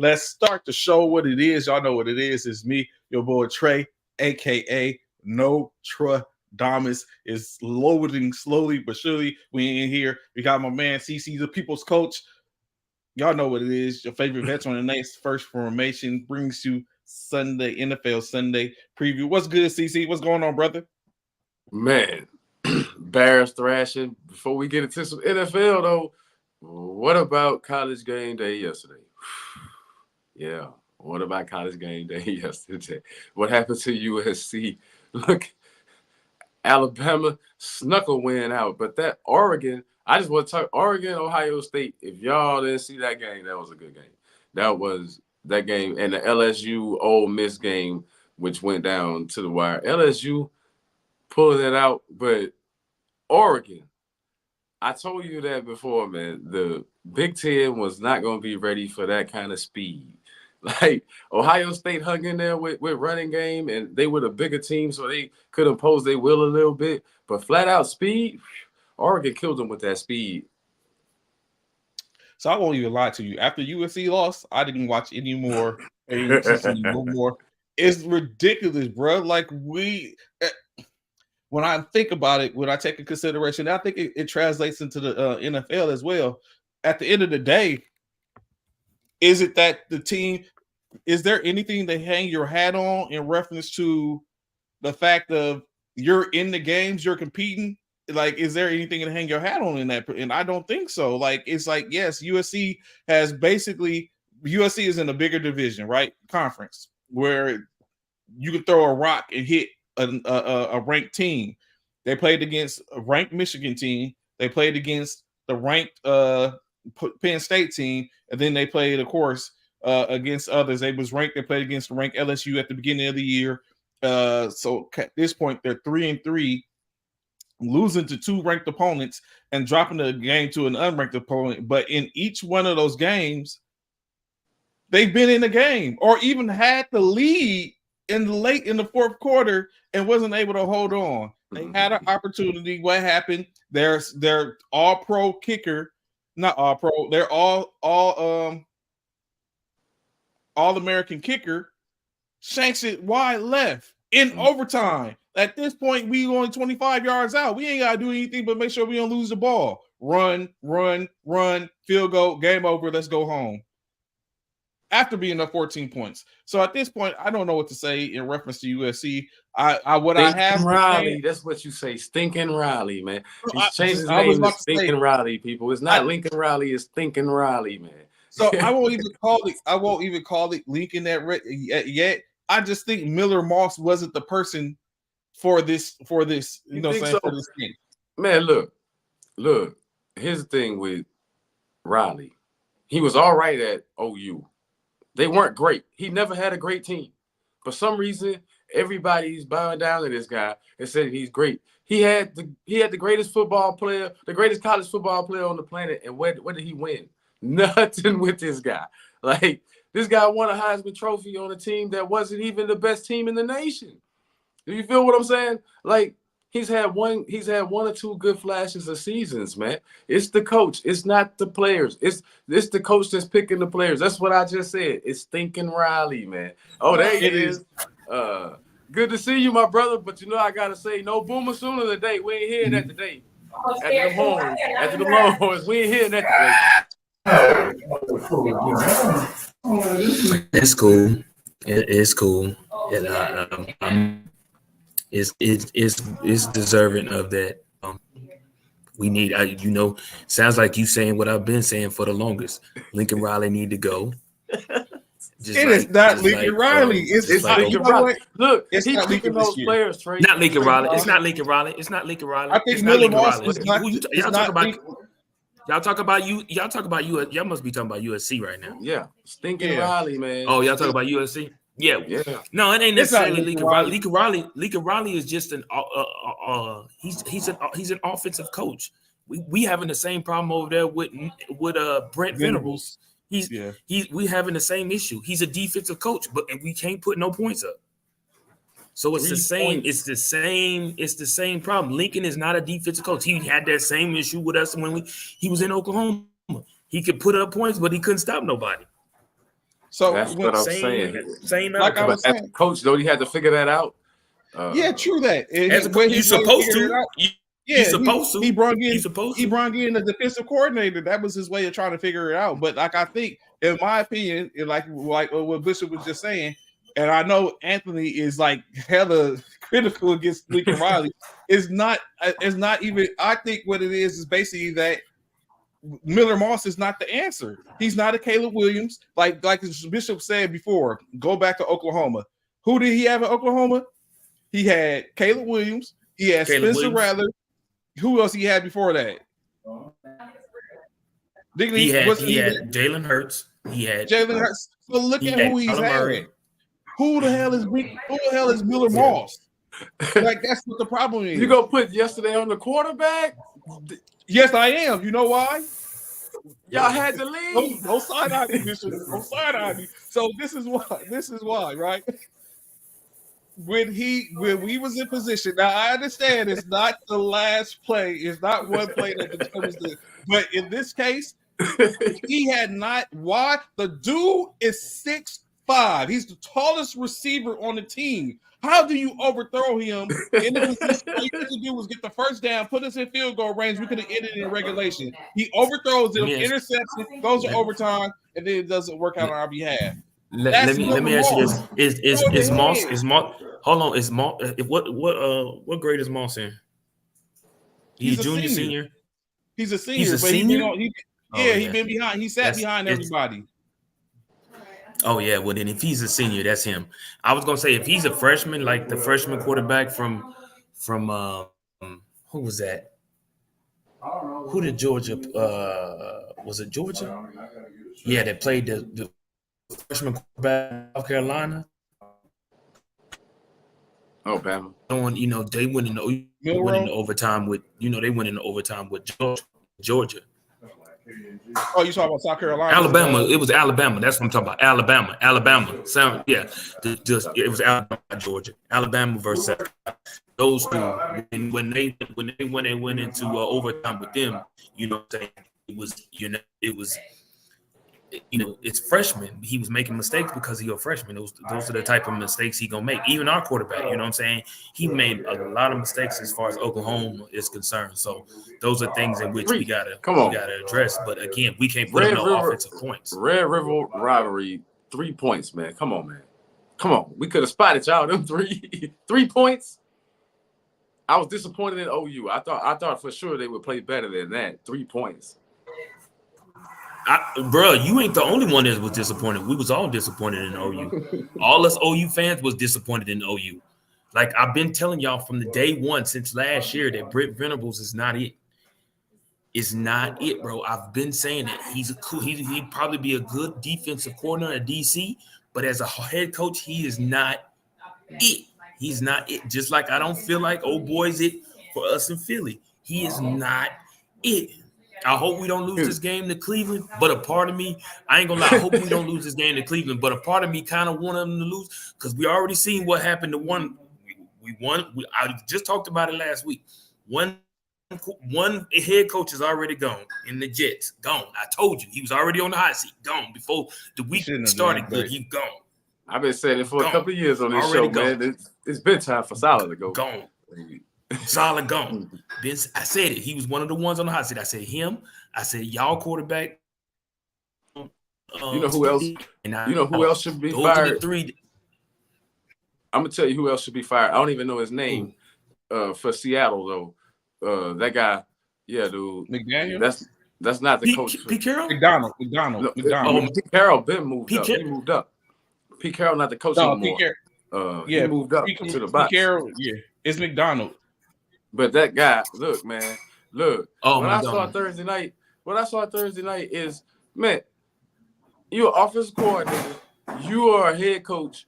Let's start the show. What it is, y'all know what it is. It's me, your boy Trey, aka No Damas is loading slowly but surely. We in here. We got my man CC, the people's coach. Y'all know what it is. Your favorite veteran in the next first formation brings you Sunday NFL Sunday preview. What's good, CC? What's going on, brother? Man, Bears thrashing. Before we get into some NFL, though, what about college game day yesterday? Yeah, what about college game day yesterday? What happened to USC? Look, Alabama snuck a win out, but that Oregon, I just want to talk Oregon, Ohio State. If y'all didn't see that game, that was a good game. That was that game, and the LSU Ole Miss game, which went down to the wire. LSU pulling it out, but Oregon, I told you that before, man. The Big Ten was not going to be ready for that kind of speed. Like, Ohio State hung in there with running game, and they were the bigger team, so they could impose their will a little bit. But flat-out speed, Oregon killed them with that speed. So I won't even lie to you. After USC lost, I didn't watch any more. No more. It's ridiculous, bro. Like, when I think about it, when I take into consideration, I think it translates into the NFL as well. At the end of the day, is it that the team, is there anything to hang your hat on in reference to the fact of you're in the games, you're competing? Like, is there anything to hang your hat on in that? And I don't think so. Like, it's like, yes, USC is in a bigger division, right? Conference, where you can throw a rock and hit a ranked team. They played against a ranked Michigan team. They played against the ranked Penn State team, and then they played, of course, against others. They was ranked. They played against the ranked LSU at the beginning of the year. So at this point, they're 3-3, losing to two ranked opponents and dropping the game to an unranked opponent. But in each one of those games, they've been in the game or even had the lead late in the fourth quarter and wasn't able to hold on. They had an opportunity. What happened? Their all-pro kicker, not all-pro, they're all-American kicker, shanks it wide left in overtime. At this point, we only 25 yards out. We ain't got to do anything but make sure we don't lose the ball. Run, field goal, game over, let's go home. After being up 14 points. So at this point, I don't know what to say in reference to USC. Riley, that's what you say. Stinking Riley, man. He's changed his name to Stinking Riley, people. It's not Lincoln Riley, it's Stinking Riley, man. So I won't even call it Lincoln yet. I just think Miller Moss wasn't the person for this, for this game. Man, look. Here's the thing with Riley. He was all right at OU. They weren't great. He never had a great team. For some reason, everybody's bowing down to this guy and said he's great. He had the greatest football player, the greatest college football player on the planet, and what did he win? Nothing with this guy. Like, this guy won a Heisman Trophy on a team that wasn't even the best team in the nation. Do you feel what I'm saying? Like, he's had one or two good flashes of seasons, man. It's the coach. It's not the players. It's the coach that's picking the players. That's what I just said. It's Stinking Riley, man. Oh, there he is. Good to see you, my brother. But I gotta say, no Boomer Sooner today. We ain't hearing that today. After the Longhorns, we ain't hearing that today. It's cool. It's cool. It's deserving of that. We need, sounds like you saying what I've been saying for the longest. Lincoln Riley need to go. It's not Lincoln Riley. It's Lincoln Riley. Look, he's picking those players, Trey. Not Lincoln Riley. It's not Lincoln Riley. It's not Lincoln Riley. I think Miller Moss was not. Y'all talk about you. Y'all talk about you. Y'all must be talking about USC right now. Yeah, Stinking Riley, man. Oh, y'all talking about USC? Yeah. No, it ain't necessarily Lincoln Riley. Lincoln Riley is just an he's an offensive coach. We having the same problem over there with Brent Venables. We having the same issue. He's a defensive coach, but we can't put no points up. So it's the same. It's the same problem. Lincoln is not a defensive coach. He had that same issue with us when he was in Oklahoma. He could put up points, but he couldn't stop nobody. So that's what I'm saying. Same like I was saying, coach, though, he had to figure that out. Yeah, true that. You supposed to. Yeah, he brought in the defensive coordinator. That was his way of trying to figure it out. But like I think, in my opinion, like what Bishop was just saying, and I know Anthony is like hella critical against Lincoln Riley. It's not even. I think what it is basically that Miller Moss is not the answer. He's not a Caleb Williams. Like Bishop said before, go back to Oklahoma. Who did he have in Oklahoma? He had Caleb Williams. He had Spencer Rattler. Who else he had before that? He had Jalen Hurts. He had Jalen Hurts. So look at who he's had. Who the hell is Miller Moss? Like that's what the problem is. You gonna put yesterday on the quarterback? Yes, I am. You know why? Y'all had to leave. Don't side eye me, Bishop. Don't side eye me. So this is why, right? When we was in position, now I understand it's not the last play, it's not one play that determines the, but in this case, he had not. Why? The dude is 6'5". He's the tallest receiver on the team. How do you overthrow him? In the position, all you had to do was get the first down, put us in field goal range. We could have ended in regulation. He overthrows them, intercepts, goes to overtime, and then it doesn't work out on our behalf. Let me ask you this: Is Moss? Hold on, is Moss? What grade is Moss in? He's a junior, senior. He's a senior. He's a senior. He's been behind. He sat behind everybody. Oh yeah, well then if he's a senior, that's him. I was gonna say if he's a freshman, like the freshman quarterback from who was that? Who did Georgia? Was it Georgia? Yeah, that played the freshman quarterback of South Carolina. Oh, Bama. They went into overtime with Georgia. Oh, you talking about South Carolina? Alabama. It was Alabama. That's what I'm talking about. Alabama. It was Alabama, Georgia. Alabama versus South Carolina. Those two, when they went into overtime with them, it's freshman. He was making mistakes because he's a freshman. Those are the type of mistakes he gonna make. Even our quarterback, you know what I'm saying? He made a lot of mistakes as far as Oklahoma is concerned. So those are things in which we gotta address. But again, we can't put no offensive points. Red River rivalry, 3 points, man. Come on, man. Come on. We could have spotted y'all them 3 points. I was disappointed in OU. I thought for sure they would play better than that. 3 points. Bro, you ain't the only one that was disappointed. We was all disappointed in OU. All us OU fans was disappointed in OU. Like I've been telling y'all from the day one since last year that Britt Venables is not it. It's not it, bro. I've been saying that he'd probably be a good defensive coordinator at DC, but as a head coach, he is not it. He's not it. Just like I don't feel like old boy's it for us in Philly. He is not it. I hope we don't lose this game to Cleveland, but a part of me, I ain't gonna lie, I hope we don't lose this game to Cleveland, but a part of me kind of want them to lose because we already seen what happened to one. We won. I just talked about it last week. One head coach is already gone in the Jets. Gone. I told you he was already on the hot seat. Gone before the week started. Good. He's gone. I've been saying it for a couple of years on this already show, gone. Man. It's been time for Solid to go. Gone. Solid gone. I said it. He was one of the ones on the hot seat. I said him. I said y'all quarterback. You know who else? Who else should be fired? I'm gonna tell you who else should be fired. I don't even know his name. For Seattle though, that guy. Yeah, dude. McDaniel. That's not the coach. Pete Carroll. McDonald. Pete Carroll been moved up. He moved up. Pete Carroll not the coach anymore. He moved up to the box. Pete Carroll. Yeah, it's McDonald. But that guy, look, man, look. What I saw Thursday night is, man, you're an offensive coordinator, you are a head coach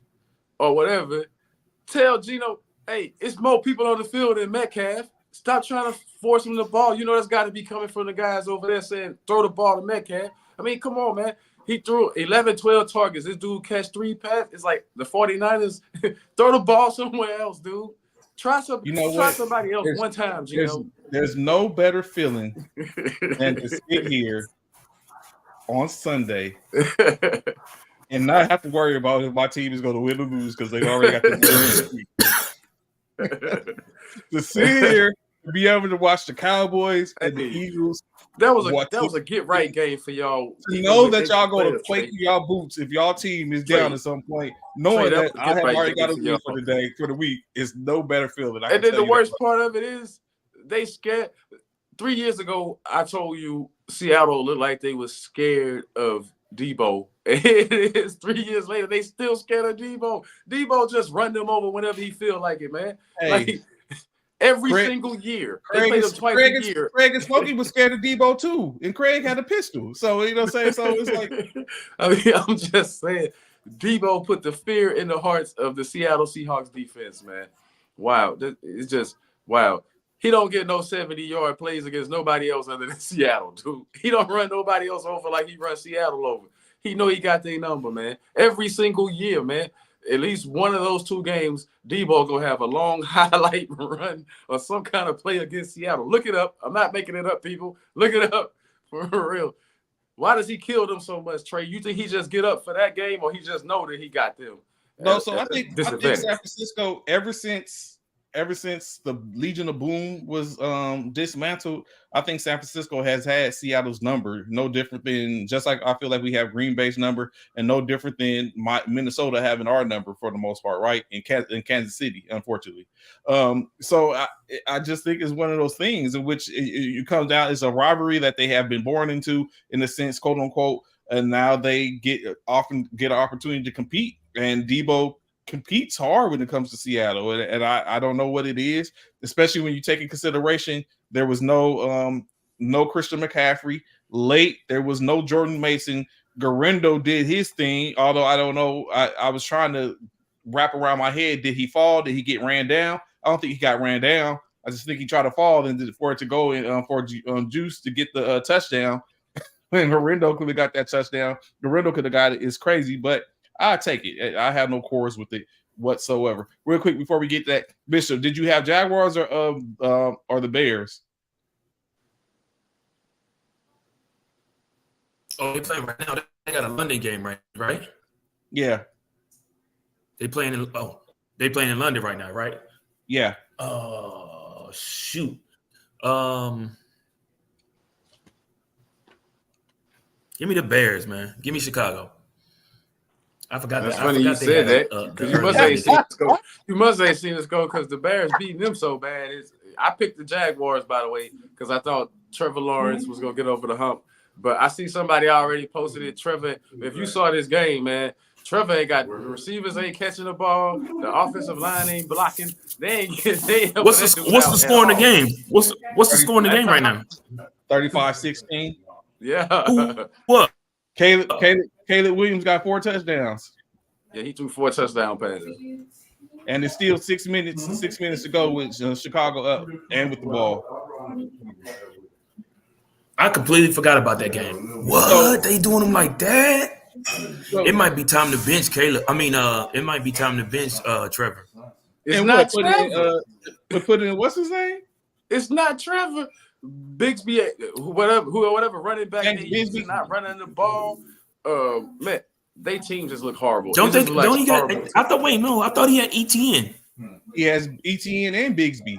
or whatever. Tell Gino, hey, it's more people on the field than Metcalf. Stop trying to force him the ball. You know that's got to be coming from the guys over there saying throw the ball to Metcalf. I mean, come on, man. He threw 11, 12 targets. This dude catch 3 passes. It's like the 49ers throw the ball somewhere else, dude. Try somebody else one time, Gino. There's no better feeling than to sit here on Sunday and not have to worry about if my team is going to win or lose because they've already got the to sit here and be able to watch the Cowboys and the Eagles. That was a get right game for y'all. To know that y'all going to quake in y'all boots if y'all team is down at some point, knowing that I have already got a win for the day, for the week, is no better feeling. And then the worst part of it is they scared. 3 years ago, I told you Seattle looked like they was scared of Debo. It is 3 years later, they still scared of Debo. Debo just run them over whenever he feel like it, man. Hey. Like every single year. They play them twice a year. Craig and Smokey was scared of Debo too, and Craig had a pistol. So you know what I'm saying? So it's like, I mean, I'm just saying, Debo put the fear in the hearts of the Seattle Seahawks defense, man. Wow, it's just wow. He don't get no 70-yard plays against nobody else other than Seattle, dude. He don't run nobody else over like he runs Seattle over. He know he got their number, man. Every single year, man. At least one of those 2 games, Debo gonna have a long highlight run or some kind of play against Seattle. Look it up. I'm not making it up, people. Look it up for real. Why does he kill them so much, Trey? You think he just get up for that game, or he just know that he got them? No, so I think San Francisco, ever since the Legion of Boom was dismantled, I think San Francisco has had Seattle's number. No different than, just like I feel like we have Green Bay's number, and no different than Minnesota having our number for the most part, right? In Kansas City, unfortunately. So I just think it's one of those things in which it comes down. It's a rivalry that they have been born into, in a sense, quote unquote, and now they often get an opportunity to compete. And Debo competes hard when it comes to Seattle, and I don't know what it is, especially when you take in consideration there was no Christian McCaffrey late, there was no Jordan Mason. Garendo did his thing, although I don't know. I was trying to wrap around my head, did he fall? Did he get ran down? I don't think he got ran down. I just think he tried to fall and for it to go in for Juice to get the touchdown. And Garendo could have got that touchdown. Garendo could have got it. It's crazy, but I take it. I have no quarrels with it whatsoever. Real quick before we get that, Bishop, did you have Jaguars or the Bears? Oh, they playing right now. They got a London game, right? Yeah. They playing in London right now, right? Yeah. Oh shoot. Give me the Bears, man. Give me Chicago. I forgot. That's funny you said that. Because you must ain't seen us go because the Bears beating them so bad. I picked the Jaguars, by the way, because I thought Trevor Lawrence was gonna get over the hump. But I see somebody already posted it. Trevor, if you saw this game, man, Trevor ain't got receivers ain't catching the ball. The offensive line ain't blocking. They ain't what's the score in the game? What's the score in the game right now? 35-16. Yeah. What? Caleb Williams got 4 touchdowns. Yeah, he threw 4 touchdown passes. And it's still 6 minutes to go with Chicago up and with the ball. I completely forgot about that game. What? They doing them like that? It might be time to bench Caleb. I mean, it might be time to bench Trevor. It's and not Trevor. Put in what's his name? It's not Trevor. Bigsby, whatever running back he's not running the ball. Man, they team just look horrible. I thought he had ETN. He has ETN and Bigsby.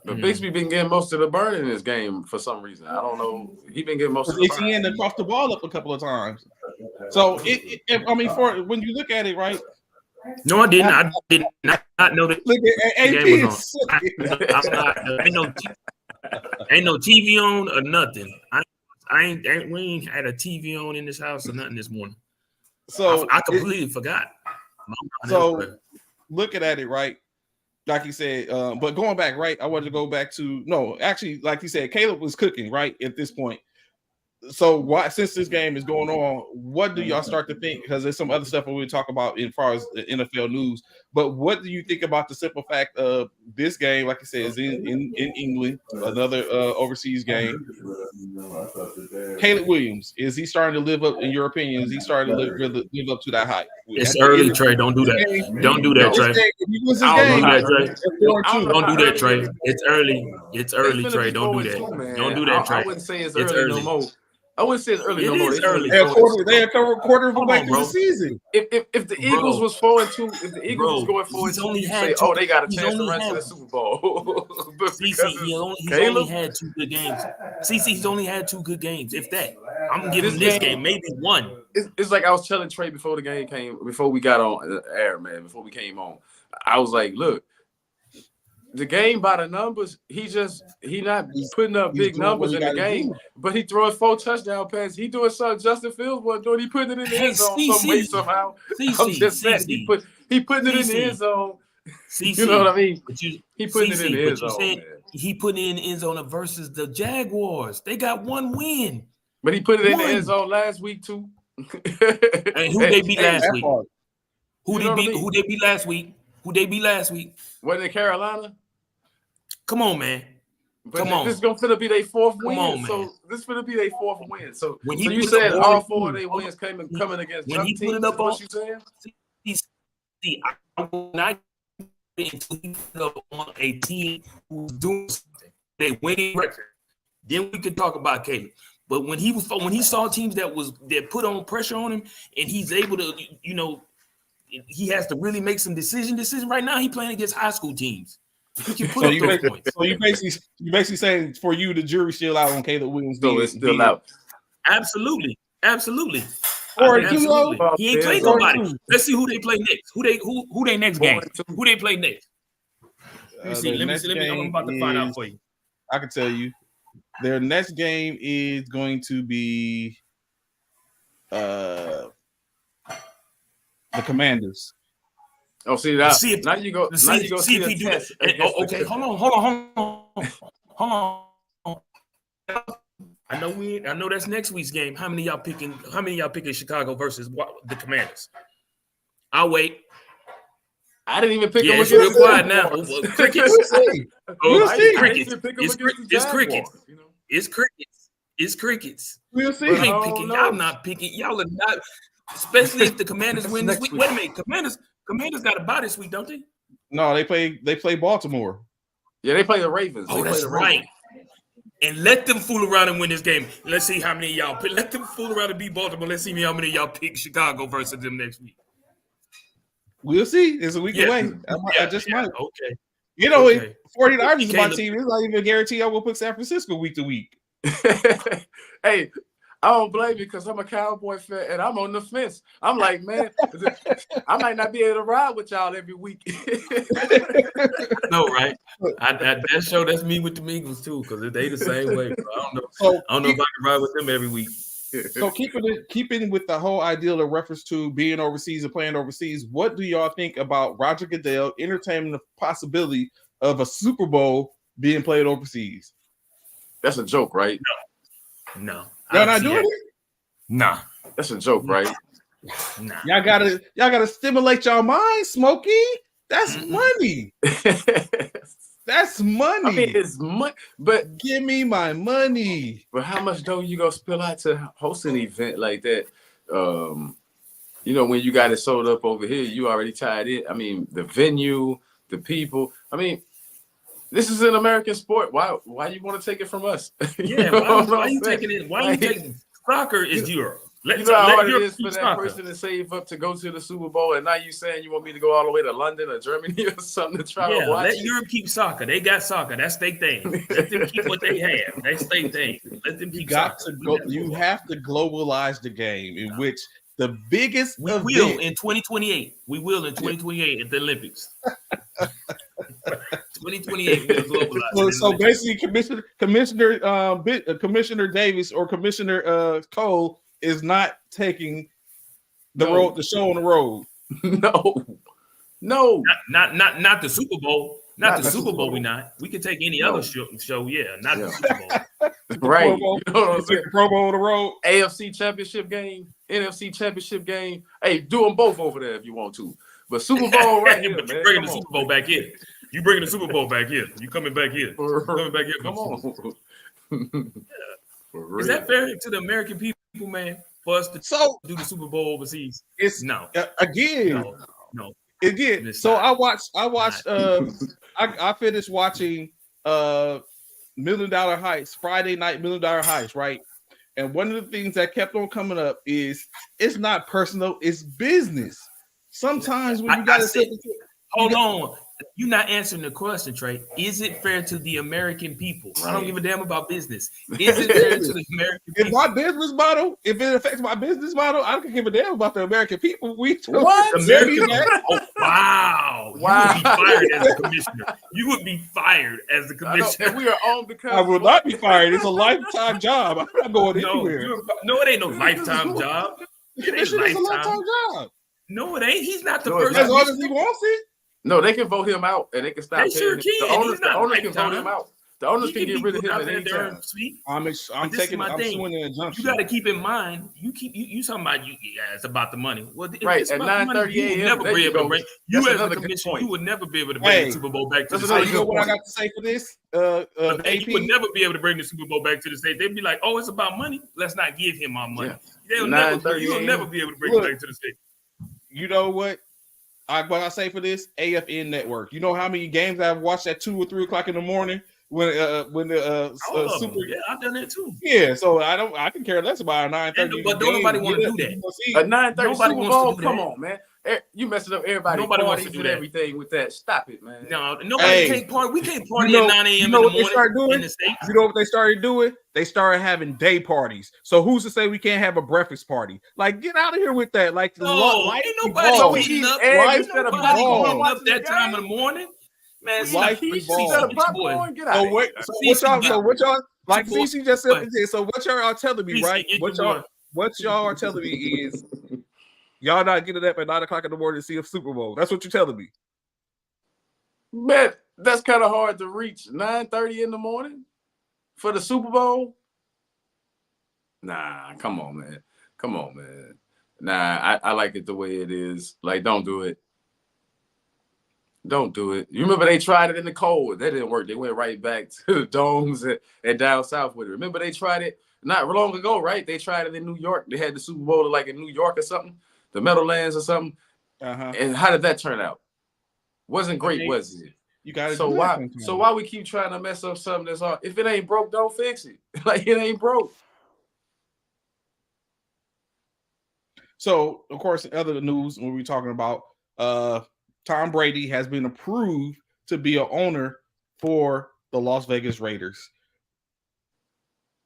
But Bigsby been getting most of the burn in this game for some reason. I don't know. He been getting most of the burn. ETN crossed the ball up a couple of times. So for when you look at it, right? No, I didn't. I did not know that. Look at AP. Ain't no TV on or nothing. We ain't had a TV on in this house or nothing this morning. So I completely forgot. So looking at it, right? Like you said, but going back, right? I wanted to go back to actually, like you said, Caleb was cooking, right? At this point. So since this game is going on, what do y'all start to think? Because there's some other stuff that we'll talk about as far as the NFL news. But what do you think about the simple fact of this game? Like I said, is in England, another overseas game. Caleb Williams, is he starting to live up? In your opinion, is he starting to live up to that hype? It's early, Trey. Don't do that. Don't do that, Trey. Don't do that, Trey. It's early. It's early, Trey. Don't do that. Don't do that, Trey. I wouldn't say it's early no more. I wouldn't say it's early It no more. is early. They are quarter of the way through the season. If the Eagles was 4-2, if the Eagles was going 4-2, you say, oh, they got a chance to run to the Super Bowl. But he's only had 2 good games. He's only had 2 good games. If that, I'm giving this game maybe 1. It's like I was telling Trey before the game before we got on air, man, before we came on. I was like, look, the game by the numbers, he not putting up big numbers in the game, but he throwing 4 touchdown passes. He doing something Justin Fields wasn't doing. He putting it in the end zone some way, somehow. I'm just saying, he putting it in the end zone. You know what I mean? He putting it in the end zone, man. He put it in the end zone versus the Jaguars. They got 1 win. But he put it in the end zone last week, too. And who they beat last week? Who they beat last week? Wasn't it Carolina? Come on, man. But this is gonna be their 4th win. On, so this is gonna be their 4th win. So when you said all 4 of their wins coming against when he teams, put it up what you saying? I will not until he put up on a team who's doing something, they winning record. Then we could talk about Caleb. But when he saw teams that put on pressure on him, and he's able to, he has to really make some decisions. Right now, he's playing against high school teams. So you basically saying for you the jury's still out on Caleb Williams. So it's still out. Absolutely. Or he ain't played nobody. Let's see who they play next. Who they next game? Who they play next? Let me see. Let me. I'm about to find out for you. I can tell you. Their next game is going to be the Commanders. Oh, see that. Now you go see if he do that. Okay, hold on. I know that's next week's game. How many y'all picking Chicago versus the Commanders? I'll wait. I didn't even pick them. It's real quiet now. Crickets. We'll see. It's crickets. We'll see. Y'all not picking. Y'all are not. Especially if the Commanders win this week. Wait a minute, Commanders got a bye this week, don't they? No, they play Baltimore. Yeah, they play the Ravens. That's right. And let them fool around and win this game. Let's see how many of y'all pick. Let them fool around and beat Baltimore. Let's see how many of y'all pick Chicago versus them next week. We'll see. It's a week away. I just might. Okay. 49ers is my team. It's not even a guarantee I will put San Francisco week to week. Hey, I don't blame you because I'm a Cowboy fan and I'm on the fence. I'm like, man, I might not be able to ride with y'all every week. No, right? That's me with the Eagles too, because they the same way. Bro. I don't know if I can ride with them every week. So keeping with the whole ideal of reference to being overseas and playing overseas, what do y'all think about Roger Goodell entertaining the possibility of a Super Bowl being played overseas? That's a joke, right? No. Y'all not doing it? Nah. That's a joke, right? Nah. Y'all gotta stimulate y'all mind, Smokey. That's money. That's money. I mean, it's money, but give me my money. But how much dough you gonna spill out to host an event like that? When you got it sold up over here, you already tied in. I mean, the venue, the people. I mean, this is an American sport. Why you want to take it from us? Yeah, why you taking it? Why you taking soccer is Europe. You know how hard it is for that person to save up to go to the Super Bowl, and now you saying you want me to go all the way to London or Germany or something to try to watch? Let Europe keep soccer. They got soccer. That's their thing. Let them keep what they have. That's their thing. Let them keep soccer. You have to globalize the game in which the biggest we will in 2028. We will in 2028 at the Olympics. 2028 will globalize. So basically, Commissioner Davis or Commissioner Cole is not taking the show on the road. No. Not the Super Bowl. Not the Super Bowl. We can take any other show. Yeah, not the Super Bowl. Right. You know what I'm saying? Pro Bowl on the road. AFC Championship game, NFC Championship game. Hey, do them both over there if you want to. But Super Bowl right here, man. You bringing the Super Bowl back here. You bringing the Super Bowl back here. You coming back here. Coming back here. Come on. Is that fair to the American people, man? For us to do the Super Bowl overseas? It's no. Again. No. Again. So I watched. I finished watching $1 Million Heights, Friday night $1 Million Heights, right? And one of the things that kept on coming up is it's not personal, it's business. Sometimes when you got to say, hold on. You're not answering the question, Trey. Is it fair to the American people? Right. I don't give a damn about business. Is it fair to the American people? If my business model, if it affects my business model, I don't give a damn about the American people. What? American? Oh, wow. You would be fired as a commissioner. You would be fired as the commissioner. We are on because I will not be fired. It's a lifetime job. I'm not going anywhere. No, it ain't no lifetime job. It ain't a lifetime job. No, it ain't. He's not the first. As long as he wants it. No, they can vote him out and they can stop. They sure can. The owners can vote him out. The owners can get rid of him at any time. I'm taking. I'm suing an injunction. You got to keep in mind. You talking about you. Yeah, it's about the money. Well, right at 9:30 a.m. You as a commissioner, you would never be able to bring the Super Bowl back to the state. You know what I got to say for this? You would never be able to bring the Super Bowl back to the state. They'd be like, "Oh, it's about money. Let's not give him our money." Yeah. You'll never be able to bring it back to the state. You know what? What I say for this AFN network. You know how many games I've watched at 2 or 3 o'clock in the morning when the Super. Yeah, I've done that too. Yeah, so I can care less about a 9:30. But don't nobody want to do that. A 9:30 Super Bowl. Come on, man. You messing up everybody. Nobody wants to do everything with that. Stop it, man. No, nobody can't party. We can't party at 9 a.m. You know in the morning in the States. You know what they started doing? They started having day parties. So who's to say we can't have a breakfast party? Like, get out of here with that. Like, ain't nobody eating up that time in the morning. Man, life evolved. So what y'all like CC just said? So what y'all are telling me, right? What y'all are telling me is y'all not getting up at 9 o'clock in the morning to see a Super Bowl. That's what you're telling me. Man, that's kind of hard to reach. 9:30 in the morning for the Super Bowl? Nah, come on, man. Nah, I like it the way it is. Like, don't do it. Don't do it. You remember they tried it in the cold. That didn't work. They went right back to the domes and down south with it. Remember they tried it not long ago, right? They tried it in New York. They had the Super Bowl like in New York or something, the Meadowlands or something. And how did that turn out? Wasn't great, was it? You got so why we keep trying to mess up something that's hard? If it ain't broke, don't fix it. Like, it ain't broke. So, of course, in other news, when we're talking about Tom Brady has been approved to be an owner for the Las Vegas Raiders.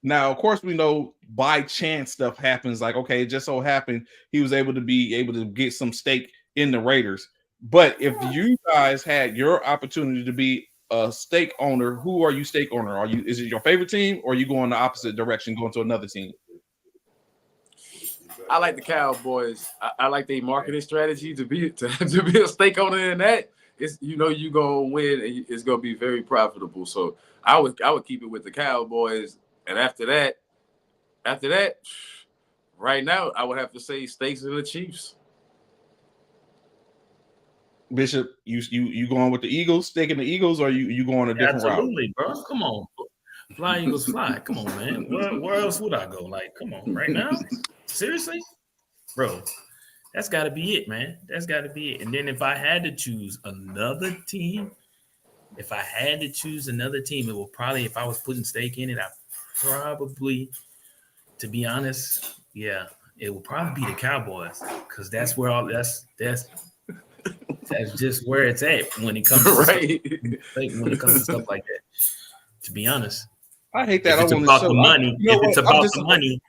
Now, of course, we know by chance stuff happens. Like, okay, it just so happened he was able to get some stake in the Raiders. But if you guys had your opportunity to be a stake owner, who are you stake owner? Is it your favorite team, or are you going the opposite direction, going to another team? I like the Cowboys. I like their marketing strategy to be a stake owner in that. It's, you gonna win and it's gonna be very profitable. So I would keep it with the Cowboys. And after that, right now I would have to say stakes in the Chiefs. Bishop, you going with the Eagles, staking the Eagles, or you going a different route? Absolutely, bro. Come on. Fly Eagles fly. Come on, man. Where else would I go? Like, come on, right now? Seriously? Bro, that's got to be it, man. That's got to be it. And then if I had to choose another team, it would probably, if I was putting stake in it, I probably, to be honest, yeah, it would probably be the Cowboys, because that's where that's just where it's at when it comes to stuff like that. To be honest, I hate that. It's about the money. It's about the money.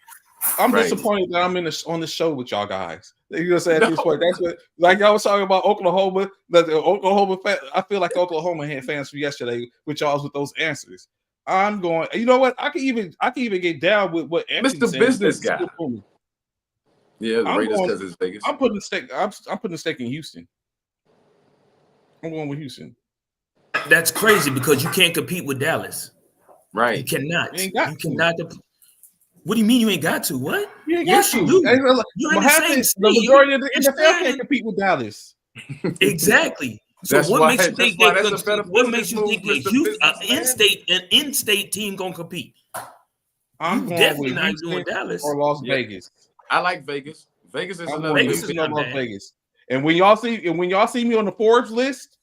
I'm disappointed that I'm on the show with y'all guys. You know what I'm saying? At this point, that's what, like y'all was talking about Oklahoma. I feel like Oklahoma had fans from yesterday with y'all with those answers. I'm going. You know what? I can even get down with what Mr. Business guy. Yeah, the Raiders because it's Vegas. I'm putting a stake in Houston. I'm going with Houston. That's crazy because you can't compete with Dallas. Right. You cannot. You cannot. What do you mean you ain't got to? What? You ain't got to. You're in the same state. The majority of the NFL can't compete with Dallas. Exactly. So what makes you think an in-state team gonna compete? I'm definitely not doing Dallas or Las Vegas. I like Vegas. Vegas is another Las Vegas. And when y'all see me on the Forbes list,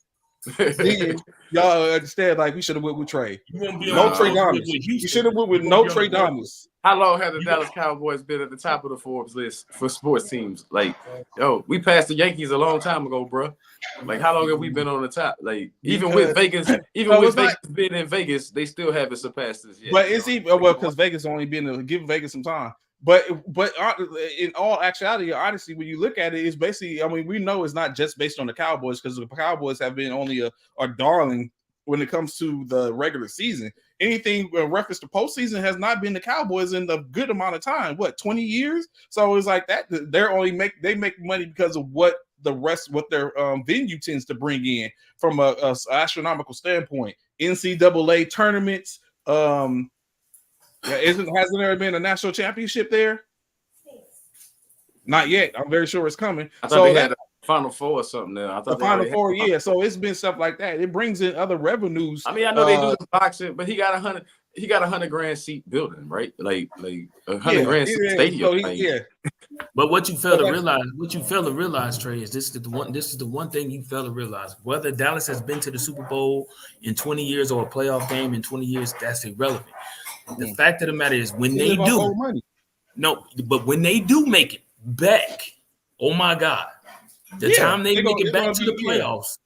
then y'all understand like we should have went with Trey. You won't be No on Trey with Thomas. Houston. You should have went with no Trey Thomas. How long have the Dallas Cowboys been at the top of the Forbes list for sports teams? Like, yo, we passed the Yankees a long time ago, bro. Like, how long have we been on the top? Like, even with Vegas being in Vegas, they still haven't surpassed us yet. But it's even because Vegas only been give Vegas some time. But in all actuality, honestly, when you look at it, it's basically, I mean, we know it's not just based on the Cowboys because the Cowboys have been only a darling when it comes to the regular season. Anything reference to postseason has not been the Cowboys in a good amount of time. What, 20 years? So it's like that. They make money because of what their venue tends to bring in from a astronomical standpoint. NCAA tournaments. Hasn't there been a national championship there? Not yet. I'm very sure it's coming. I thought they had a Final Four or something there. I thought the Final Four, yeah. So it's been stuff like that. It brings in other revenues. I mean, I know they do the boxing, but he got $100,000 seat building, right? Like $100,000 seat stadium. Yeah. But what you fail to realize, Trey, is this is the one thing you fail to realize. Whether Dallas has been to the Super Bowl in 20 years or a playoff game in 20 years, that's irrelevant. The fact of the matter is when they do, but when they do make it back, oh my God, the time they make it back to the playoffs,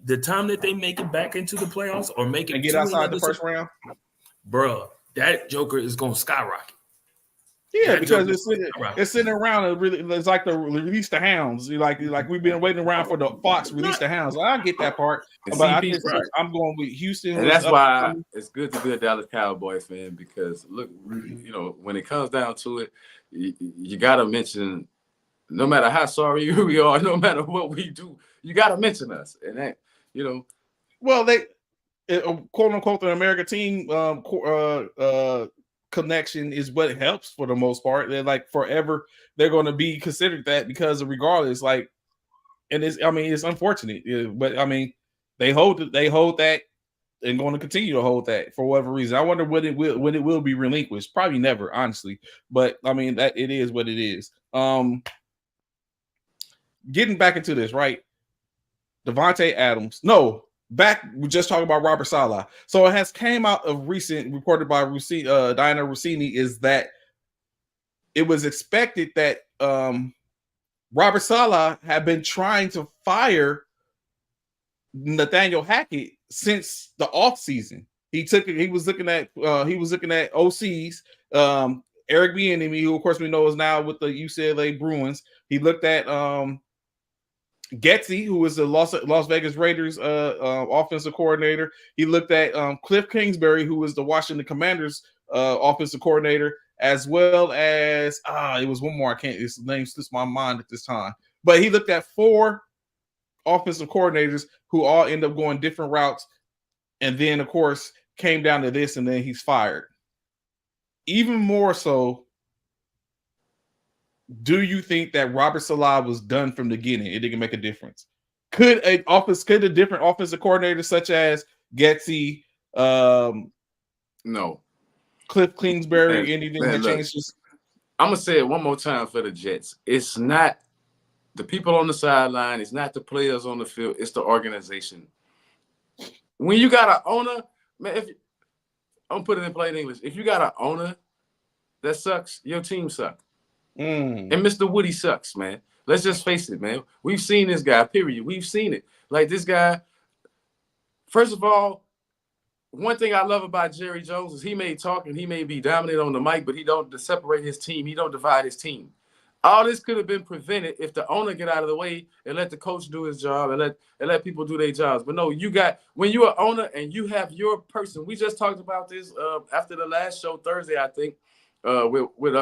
the time that they make it back into the playoffs or make it and get outside the first round, bro, that joker is gonna skyrocket. Yeah, because it's sitting around and really, it's like the release the hounds. Like we've been waiting around for the Fox release the hounds. I get that part, but I'm going with Houston, and that's why it's good to be a Dallas Cowboys fan because look, you know, when it comes down to it, you got to mention, no matter how sorry we are, no matter what we do, you got to mention us, and that, you know, well, they quote unquote the American team connection is what helps for the most part. They're like forever they're going to be considered that because regardless, like, and it's unfortunate, but I mean they hold that and going to continue to hold that for whatever reason. I wonder when it will be relinquished. Probably never, honestly, but I mean that it is what it is. Getting back into this, right? Devontae Adams, we just talking about Robert Saleh. So it has came out of recent, reported by Diana Rossini, is that it was expected that Robert Saleh had been trying to fire Nathaniel Hackett since the offseason. He was looking at OCs, Eric Bieniemy, who of course we know is now with the UCLA Bruins. He looked at Getsy, who was the Las Vegas Raiders offensive coordinator. He looked at Cliff Kingsbury, who was the Washington Commanders offensive coordinator, as well as it was one more. His name slips my mind at this time. But he looked at 4 offensive coordinators who all end up going different routes, and then of course came down to this, and then he's fired. Even more so, do you think that Robert Saleh was done from the beginning? It didn't make a difference. Could a different offensive coordinator such as Getsy, no, Cliff Kingsbury, anything that changes? I'm gonna say it one more time for the Jets. It's not the people on the sideline. It's not the players on the field. It's the organization. When you got an owner, man, I'm putting it in plain English. If you got an owner that sucks, your team sucks. And Mr. Woody sucks, man. Let's just face it, man. We've seen this guy, period. We've seen it. Like this guy, first of all, one thing I love about Jerry Jones is he may talk and he may be dominant on the mic, but he don't separate his team. He don't divide his team. All this could have been prevented if the owner get out of the way and let the coach do his job and let people do their jobs. But no, when you're an owner and you have your person. We just talked about this after the last show Thursday, I think. With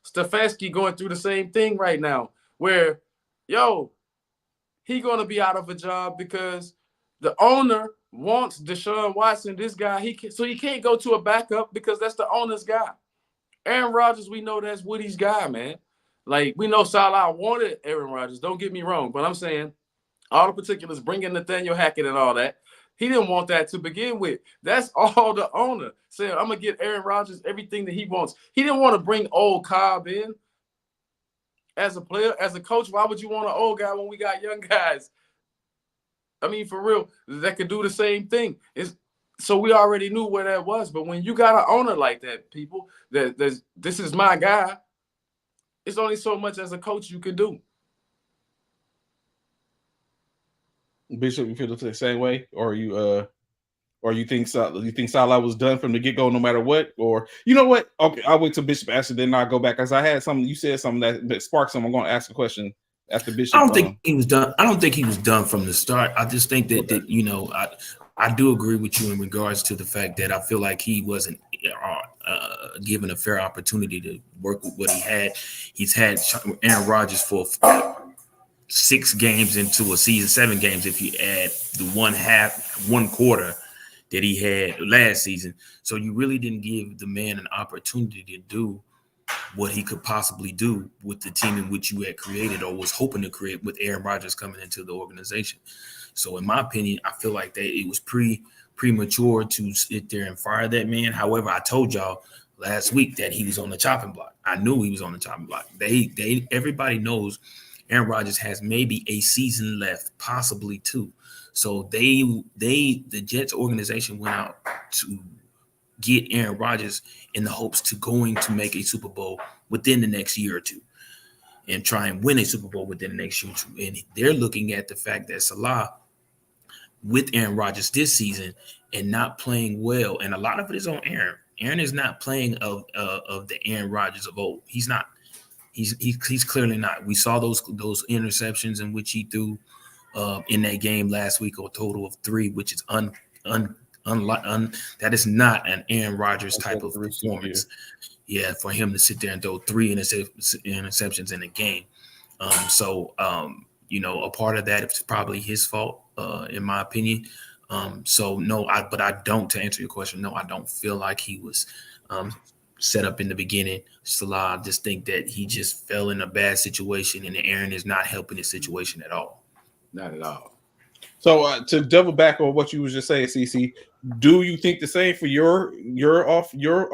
Stefanski going through the same thing right now, where he gonna be out of a job because the owner wants Deshaun Watson, this guy. He can't go to a backup because that's the owner's guy. Aaron Rodgers, we know that's Woody's guy, man. Like we know Salah wanted Aaron Rodgers. Don't get me wrong, but I'm saying all the particulars, bringing Nathaniel Hackett and all that. He didn't want that to begin with. That's all the owner said. I'm going to get Aaron Rodgers everything that he wants. He didn't want to bring old Cobb in as a player, as a coach. Why would you want an old guy when we got young guys? I mean, for real, that could do the same thing. So we already knew where that was. But when you got an owner like that, people, this is my guy, it's only so much as a coach you can do. Bishop, you feel the same way, or you think Salah was done from the get go, no matter what, or you know what? Okay, I'll wait till Bishop answer, then I'll go back because I had something. You said something that sparked something. I'm going to ask a question after Bishop. I don't think he was done. I don't think he was done from the start. I just think that you know, I do agree with you in regards to the fact that I feel like he wasn't given a fair opportunity to work with what he had. He's had Aaron Rodgers for 6 games into a season, 7 games if you add the one quarter that he had last season. So you really didn't give the man an opportunity to do what he could possibly do with the team in which you had created or was hoping to create with Aaron Rodgers coming into the organization. So in my opinion, I feel like it was premature to sit there and fire that man. However, I told y'all last week that he was on the chopping block. I knew he was on the chopping block. Everybody knows Aaron Rodgers has maybe a season left, possibly 2. So the Jets organization went out to get Aaron Rodgers in the hopes to going to make a Super Bowl within the next year or 2 and try and win a Super Bowl within the next year or 2. And they're looking at the fact that Salah with Aaron Rodgers this season and not playing well. And a lot of it is on Aaron. Aaron is not playing of the Aaron Rodgers of old. He's not. He's clearly not. We saw those interceptions in which he threw in that game last week, a total of 3, which is that is not an Aaron Rodgers type of performance. Yeah, for him to sit there and throw 3 interceptions in a game. You know, a part of that is probably his fault, in my opinion. But I don't, to answer your question, no, I don't feel like he was set up in the beginning. Salah, I just think that he just fell in a bad situation, and Aaron is not helping his situation at all. Not at all. So to double back on what you was just saying, CC, do you think the same for your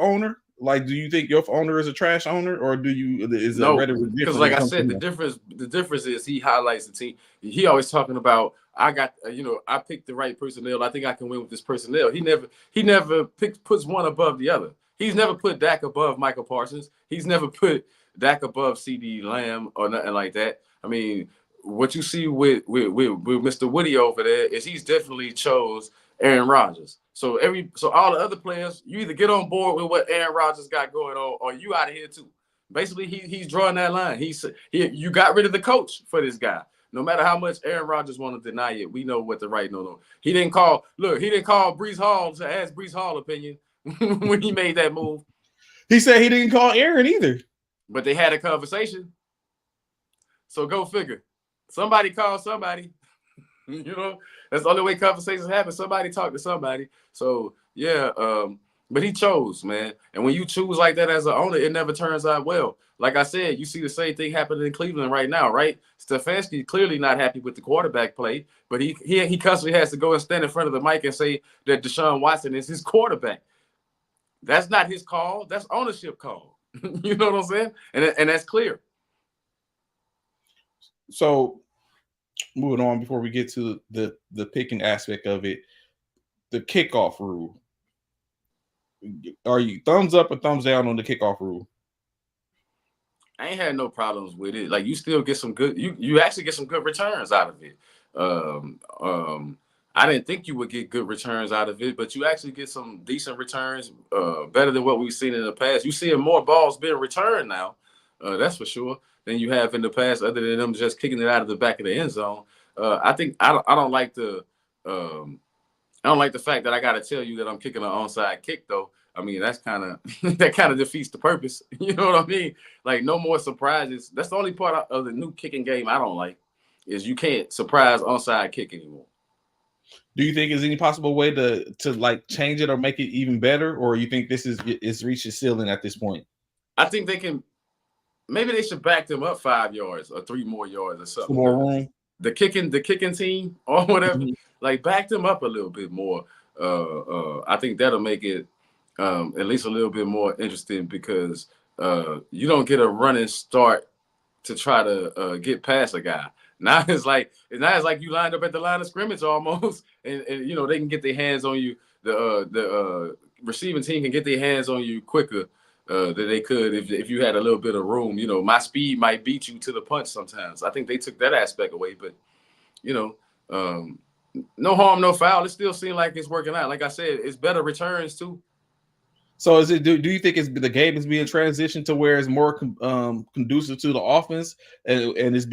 owner? Like, do you think your owner is a trash owner, or is no? Because like I said, the difference is he highlights the team. He always talking about I picked the right personnel. I think I can win with this personnel. He never puts one above the other. He's never put Dak above Michael Parsons. He's never put Dak above CD Lamb or nothing like that. I mean, what you see with Mr. Witty over there is he's definitely chose Aaron Rodgers. So all the other players, you either get on board with what Aaron Rodgers got going on, or you out of here too. Basically, he's drawing that line. You got rid of the coach for this guy. No matter how much Aaron Rodgers want to deny it, we know what the right no. He didn't call Brees Hall to ask Brees Hall opinion when he made that move. He said he didn't call Aaron either. But they had a conversation. So go figure. Somebody called somebody. You know, that's the only way conversations happen. Somebody talked to somebody. So yeah, but he chose, man. And when you choose like that as an owner, it never turns out well. Like I said, you see the same thing happening in Cleveland right now, right? Stefanski clearly not happy with the quarterback play, but he constantly has to go and stand in front of the mic and say that Deshaun Watson is his quarterback. That's not his call. That's ownership call. You know what I'm saying? And that's clear. So moving on before we get to the picking aspect of it, the kickoff rule. Are you thumbs up or thumbs down on the kickoff rule? I ain't had no problems with it. Like, you still get some good, you actually get some good returns out of it. I didn't think you would get good returns out of it, but you actually get some decent returns, better than what we've seen in the past. You seeing more balls being returned now, that's for sure, than you have in the past, other than them just kicking it out of the back of the end zone. I don't like the fact that I got to tell you that I'm kicking an onside kick, though. I mean, that's that kind of defeats the purpose. You know what I mean? Like, no more surprises. That's the only part of the new kicking game I don't like, is you can't surprise onside kick anymore. Do you think there's any possible way to like change it or make it even better, or you think this is reached its ceiling at this point? I think they can. Maybe they should back them up 5 yards or 3 more yards or something. More room. The kicking team or whatever, like, back them up a little bit more. I think that'll make it at least a little bit more interesting, because you don't get a running start to try to get past a guy. Now it's like you lined up at the line of scrimmage almost, and you know they can get their hands on you. The receiving team can get their hands on you quicker than they could if you had a little bit of room. You know, my speed might beat you to the punch sometimes. I think they took that aspect away, but you know, no harm, no foul. It still seems like it's working out. Like I said, it's better returns too. So is it? Do you think the game is being transitioned to where it's more conducive to the offense and it's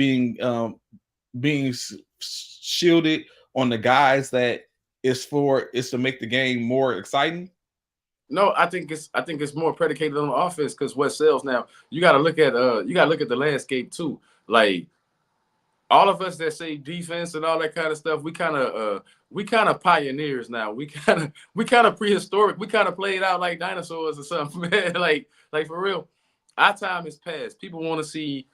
being shielded on the guys that is to make the game more exciting? No, I think it's more predicated on the offense because what sells now. You got to look at the landscape too. Like all of us that say defense and all that kind of stuff, we kind of pioneers now. We kind of prehistoric. We kind of played out like dinosaurs or something, man. like for real. Our time is past. People want to see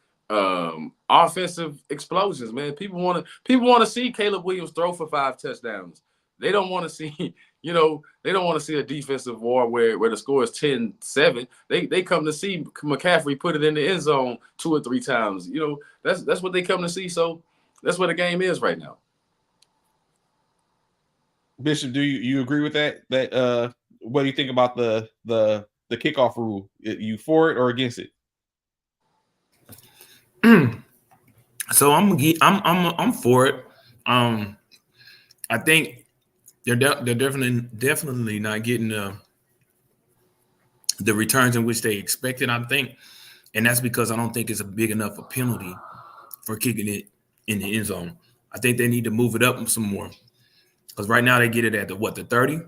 offensive explosions, man. People want to see Caleb Williams throw for 5 touchdowns. They don't want to see, they don't want to see a defensive war where the score is 10-7. They come to see McCaffrey put it in the end zone 2 or 3 times. That's what they come to see. So that's what the game is right now. Bishop, do you agree with that? That what do you think about the kickoff rule? You for it or against it? So I'm for it. I think they're definitely not getting the returns in which they expected, I think, and that's because I don't think it's a big enough a penalty for kicking it in the end zone. I think they need to move it up some more because right now they get it at the 30,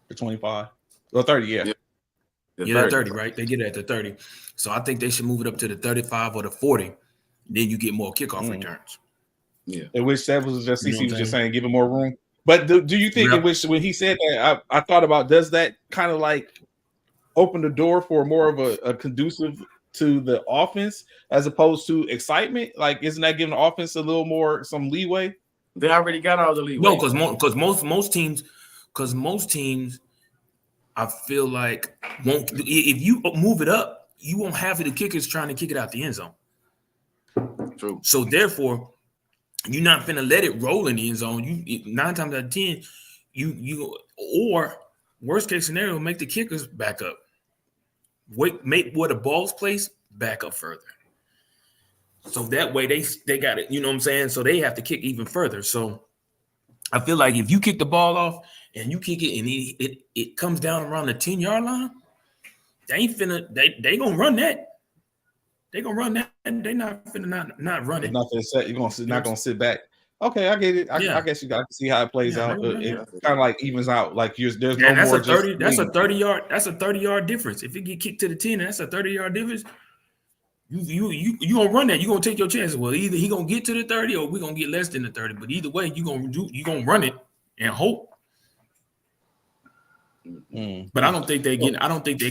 the 25, or 30, yeah. The 30, right? They get it at the 30. So I think they should move it up to the 35 or the 40. Then you get more kickoff returns. Yeah. In which that was just CC was just saying, give it more room. But do you think in which when he said that, I thought about, does that kind of like open the door for more of a conducive to the offense as opposed to excitement? Like, isn't that giving the offense a little more some leeway? They already got all the leeway. No, because most teams, I feel like won't. If you move it up, you won't have the kickers trying to kick it out the end zone. True. So therefore, you're not finna let it roll in the end zone. 9 times out of 10, you or worst case scenario, make the kickers back up. Make where the ball's placed back up further. So that way they got it. You know what I'm saying? So they have to kick even further. So I feel like if you kick the ball off and you kick it and it comes down around the 10-yard line, they gonna run that. They're gonna run that, and they're not finna not run it. You're not gonna sit back. Okay, I get it. I guess you got to see how it plays out. It kind of like evens out. Like there's no that's more. That's a 30-yard. That's a 30-yard difference. If it get kicked to the 10, that's a 30-yard difference. You gonna run that. You gonna take your chances. Well, either he gonna get to the 30 or we gonna get less than the 30. But either way, you gonna run it and hope. But I don't think they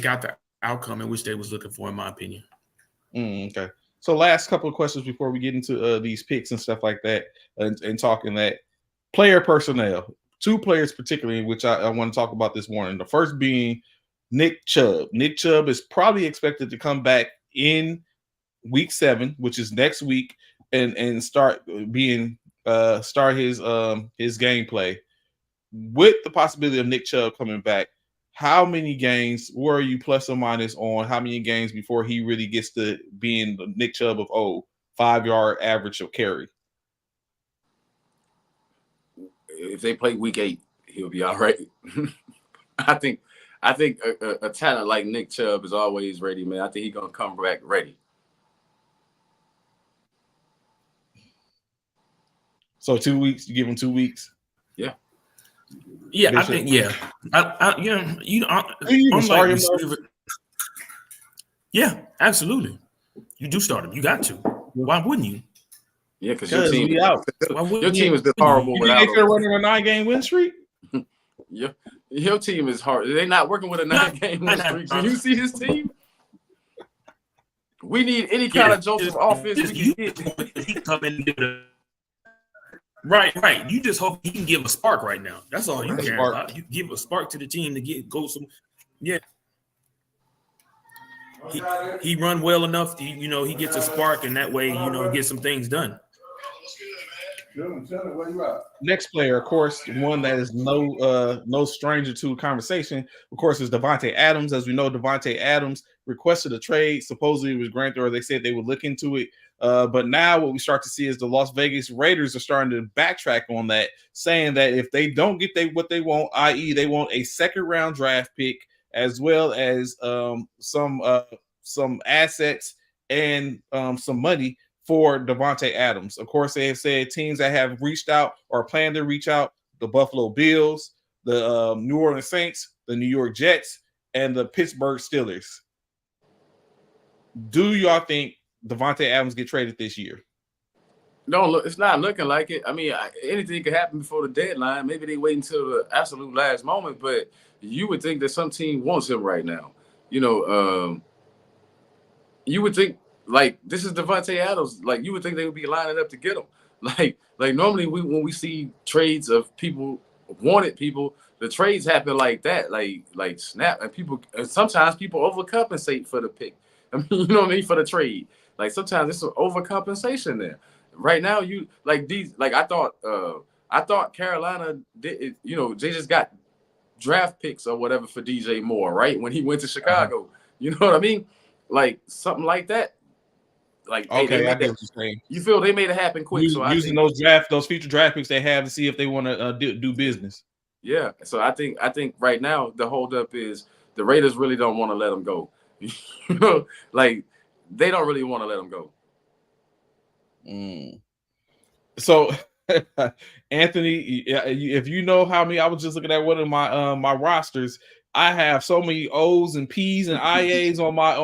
got the outcome in which they was looking for, in my opinion. Okay. So last couple of questions before we get into these picks and stuff like that, and talking that player personnel. 2 players particularly, which I want to talk about this morning. The first being Nick Chubb. Nick Chubb is probably expected to come back in week 7, which is next week, and start his gameplay. With the possibility of Nick Chubb coming back, how many games were you plus or minus on how many games before he really gets to being the Nick Chubb of 5-yard average of carry? If they play week 8, he'll be all right. I think a talent like Nick Chubb is always ready, man. I think he's gonna come back ready. So 2 weeks, you give him 2 weeks? Yeah. Yeah, Bishop. I think start him? Yeah, absolutely. You do start him. You got to. Why wouldn't you? Yeah, because your team has been horrible. You think they're running a 9-game win streak? Yeah, your team is hard. They're not working with a 9-game win streak. Do you see his team? We need any kind of Joseph offense we can get. Right. You just hope he can give a spark right now. That's all you care about. You give a spark to the team to go some. Yeah. he run well enough to, he gets a spark, and that way, get some things done. Next player, of course, one that is no stranger to conversation, of course, is Davante Adams. As we know, Davante Adams requested a trade. Supposedly it was granted, or they said they would look into it. But now what we start to see is the Las Vegas Raiders are starting to backtrack on that, saying that if they don't get what they want, i.e. they want a second-round draft pick as well as some assets and some money for Davante Adams. Of course, they have said teams that have reached out or plan to reach out: the Buffalo Bills, the New Orleans Saints, the New York Jets, and the Pittsburgh Steelers. Do y'all think Davante Adams get traded this year? No, look, it's not looking like it. I mean, anything could happen before the deadline. Maybe they wait until the absolute last moment, but you would think that some team wants him right now. You would think, like, this is Davante Adams. Like, you would think they would be lining up to get him. Like normally when we see trades of wanted people, the trades happen like that, like snap, and sometimes people overcompensate for the pick. I mean, you know what I mean, for the trade. Like sometimes it's an overcompensation there. Right now, I thought Carolina did, they just got draft picks or whatever for DJ Moore, right? When he went to Chicago, you know what I mean? Like something like that. Like, okay, I get what you're saying. You feel they made it happen quick. Using those future draft picks they have to see if they want to do business. Yeah, so I think right now the holdup is the Raiders really don't want to let him go. Like they don't really want to let him go. So, Anthony, if you know how many, I was just looking at one of my rosters. I have so many O's and P's and IAs on my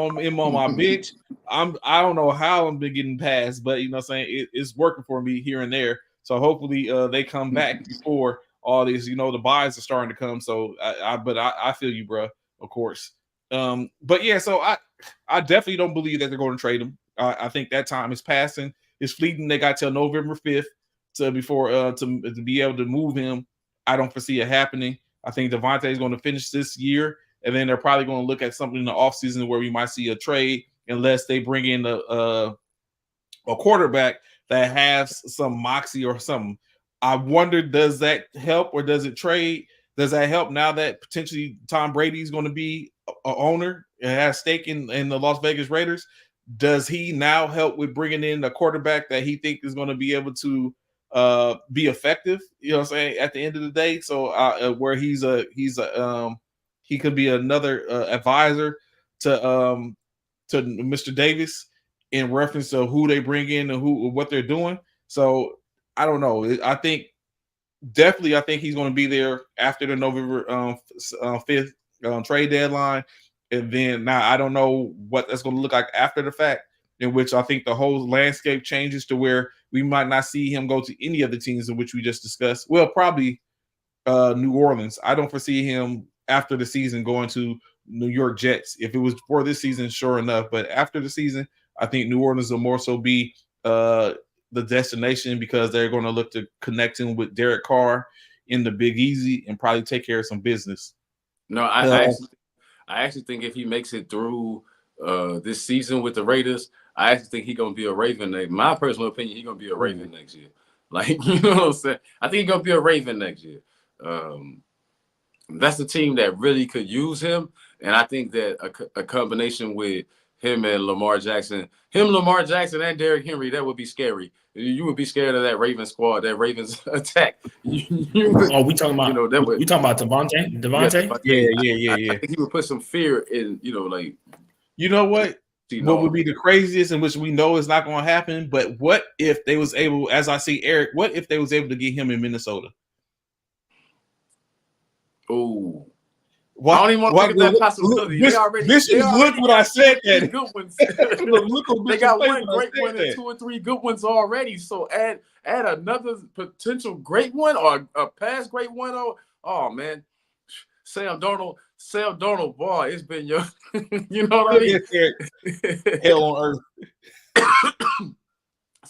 bench. I don't know how I'm been getting past, but it's working for me here and there. So hopefully they come back before all these, the buys are starting to come. So I feel you, bro. Of course. But yeah, so I definitely don't believe that they're going to trade him. I think that time is passing. It's fleeting. They got till November 5th to be able to move him. I don't foresee it happening. I think Davante is going to finish this year, and then they're probably going to look at something in the offseason where we might see a trade, unless they bring in a quarterback that has some moxie or something. I wonder, does that help or does it trade? Does that help now that potentially Tom Brady is going to be an owner and has stake in the Las Vegas Raiders? Does he now help with bringing in a quarterback that he thinks is going to be able to be effective, at the end of the day? So where he could be another advisor to Mr. Davis in reference to who they bring in and what they're doing. So I don't know. I think he's going to be there after the November 5th trade deadline. And then now I don't know what that's going to look like after the fact, in which I think the whole landscape changes to where we might not see him go to any of the teams in which we just discussed. Well, probably New Orleans. I don't foresee him after the season going to New York Jets. If it was for this season, sure enough. But after the season, I think New Orleans will more so be the destination, because they're going to look to connect him with Derek Carr in the Big Easy and probably take care of some business. No, I actually think if he makes it through this season with the Raiders, I actually think he's going to be a Raven. My personal opinion, he's going to be a Raven next year. Like, you know what I'm saying? I think he's going to be a Raven next year. That's the team that really could use him. And I think that a combination with him and Lamar Jackson and Derrick Henry, that would be scary. You would be scared of that Ravens squad, that Ravens attack. We talking about we talking about Devontae? Yeah. I think he would put some fear in, like. You know what? What would be the craziest, in which we know is not going to happen, but what if they was able, as I see Eric, what if they was able to get him in Minnesota? Oh. I don't even want to think of that possibility. Look what I said. That good ones. They got one great one and 2 or 3 good ones already. So add another potential great one or a past great one. Oh man, Sam Darnold, boy, it's been your, you know what I mean? Hell on earth.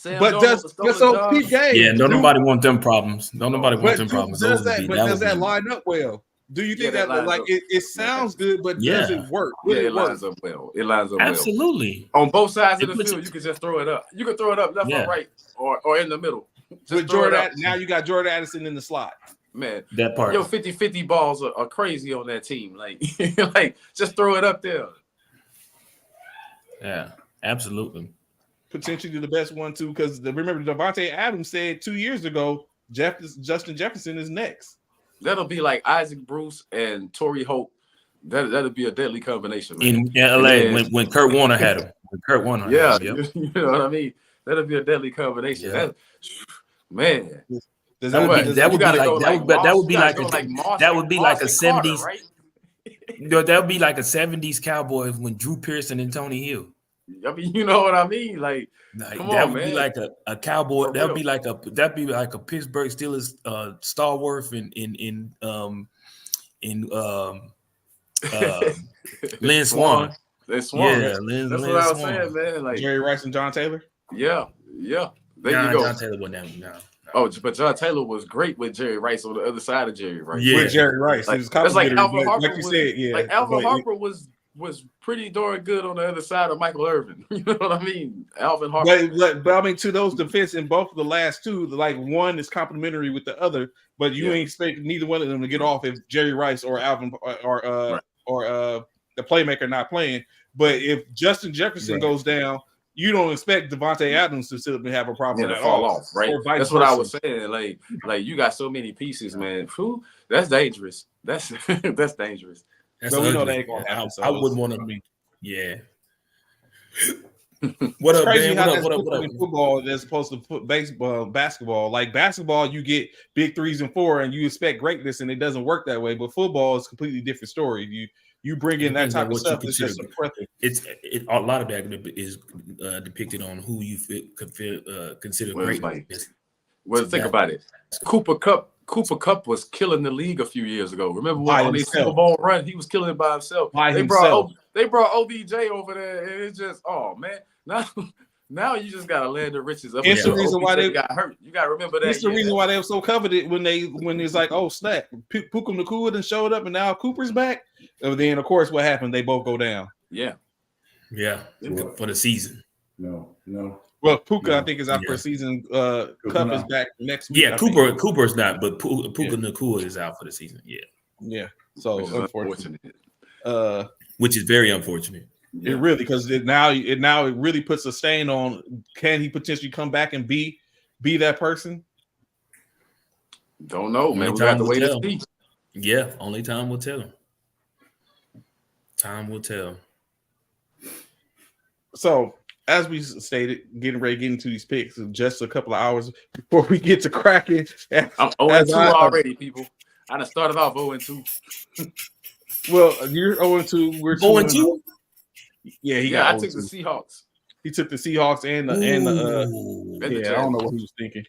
But Pete Gaines, don't nobody want them problems. Don't nobody want them problems. Does that line up well? Do you think that like it sounds good, but does it work? It lines up well. It lines up absolutely well. On both sides of the field, you can just throw it up. You can throw it up left or right or in the middle. Just with Jordan, now you got Jordan Addison in the slot. Man, that part. Yo, 50-50 balls are crazy on that team. Like, like just throw it up there. Yeah, absolutely. Potentially the best one too, because remember Davante Adams said 2 years ago, Justin Jefferson is next. That'll be like Isaac Bruce and Torrey Hope. That'll be a deadly combination, man. In LA when Kurt Warner had him. You know what I mean. That'll be a deadly combination. Yeah. Man, that would be like a 70s, right? That would be like a 70s Cowboys when Drew Pearson and Tony Hill. I mean, you know what I mean? Like come that on, would man. be like a Cowboy. That'd be like a Pittsburgh Steelers stalwart in Lynn Swan. That's Swan. Yeah, That's what I was saying, man. Like Jerry Rice and John Taylor. Yeah. There you go. John Taylor wasn't no. Oh, but John Taylor was great with Jerry Rice on the other side of Jerry Rice. Yeah, with Jerry Rice. Like, that's like Alvin Harper. Like you said, yeah. Like Alvin Harper was pretty darn good on the other side of Michael Irvin. You know what I mean? Alvin Harper. But I mean, to those defense in both of the last two, like one is complementary with the other, but you ain't expect neither one of them to get off if Jerry Rice or Alvin or the playmaker not playing. But if Justin Jefferson goes down, you don't expect Davante Adams to still have a problem to fall off, right? That's what I was saying. Like you got so many pieces, man. Whew, that's dangerous. That's dangerous. But we know that ain't gonna happen. I wouldn't want to be. Yeah. What up, man? What up? In football, as opposed to basketball. Like basketball, you get big 3s and 4, and you expect greatness, and it doesn't work that way. But football is a completely different story. You bring in that type of stuff. It's just a lot of that is depicted on who you consider great. Well, think about it. Cooper Kupp was killing the league a few years ago. Remember when they Super Bowl run? He was killing it by himself. They brought OBJ over there, and it's just man. Now you just gotta land the riches. It's the reason why they got hurt. You gotta remember that. It's the reason why they were so coveted when it's like, oh snap, Puka Nacua done showed up, and now Cooper's back. And then of course, what happened? They both go down. Yeah, for the season. No. Well, Puka, I think, is out for a season. Kupp is back next week. Yeah, Cooper's not, but Puka Nacua is out for the season. Yeah. So unfortunate. Which is very unfortunate. It really, because now it really puts a stain on. Can he potentially come back and be that person? Don't know, man. We got to wait and see. Yeah, only time will tell. Time will tell. So, as we stated, getting ready to get into these picks in just a couple of hours before we get to cracking. I'm 0-2 already, people. I done started off 0-2. Well, you're 0-2. We're 0-2. Yeah, I took the Seahawks. He took the Seahawks and the I don't know what he was thinking.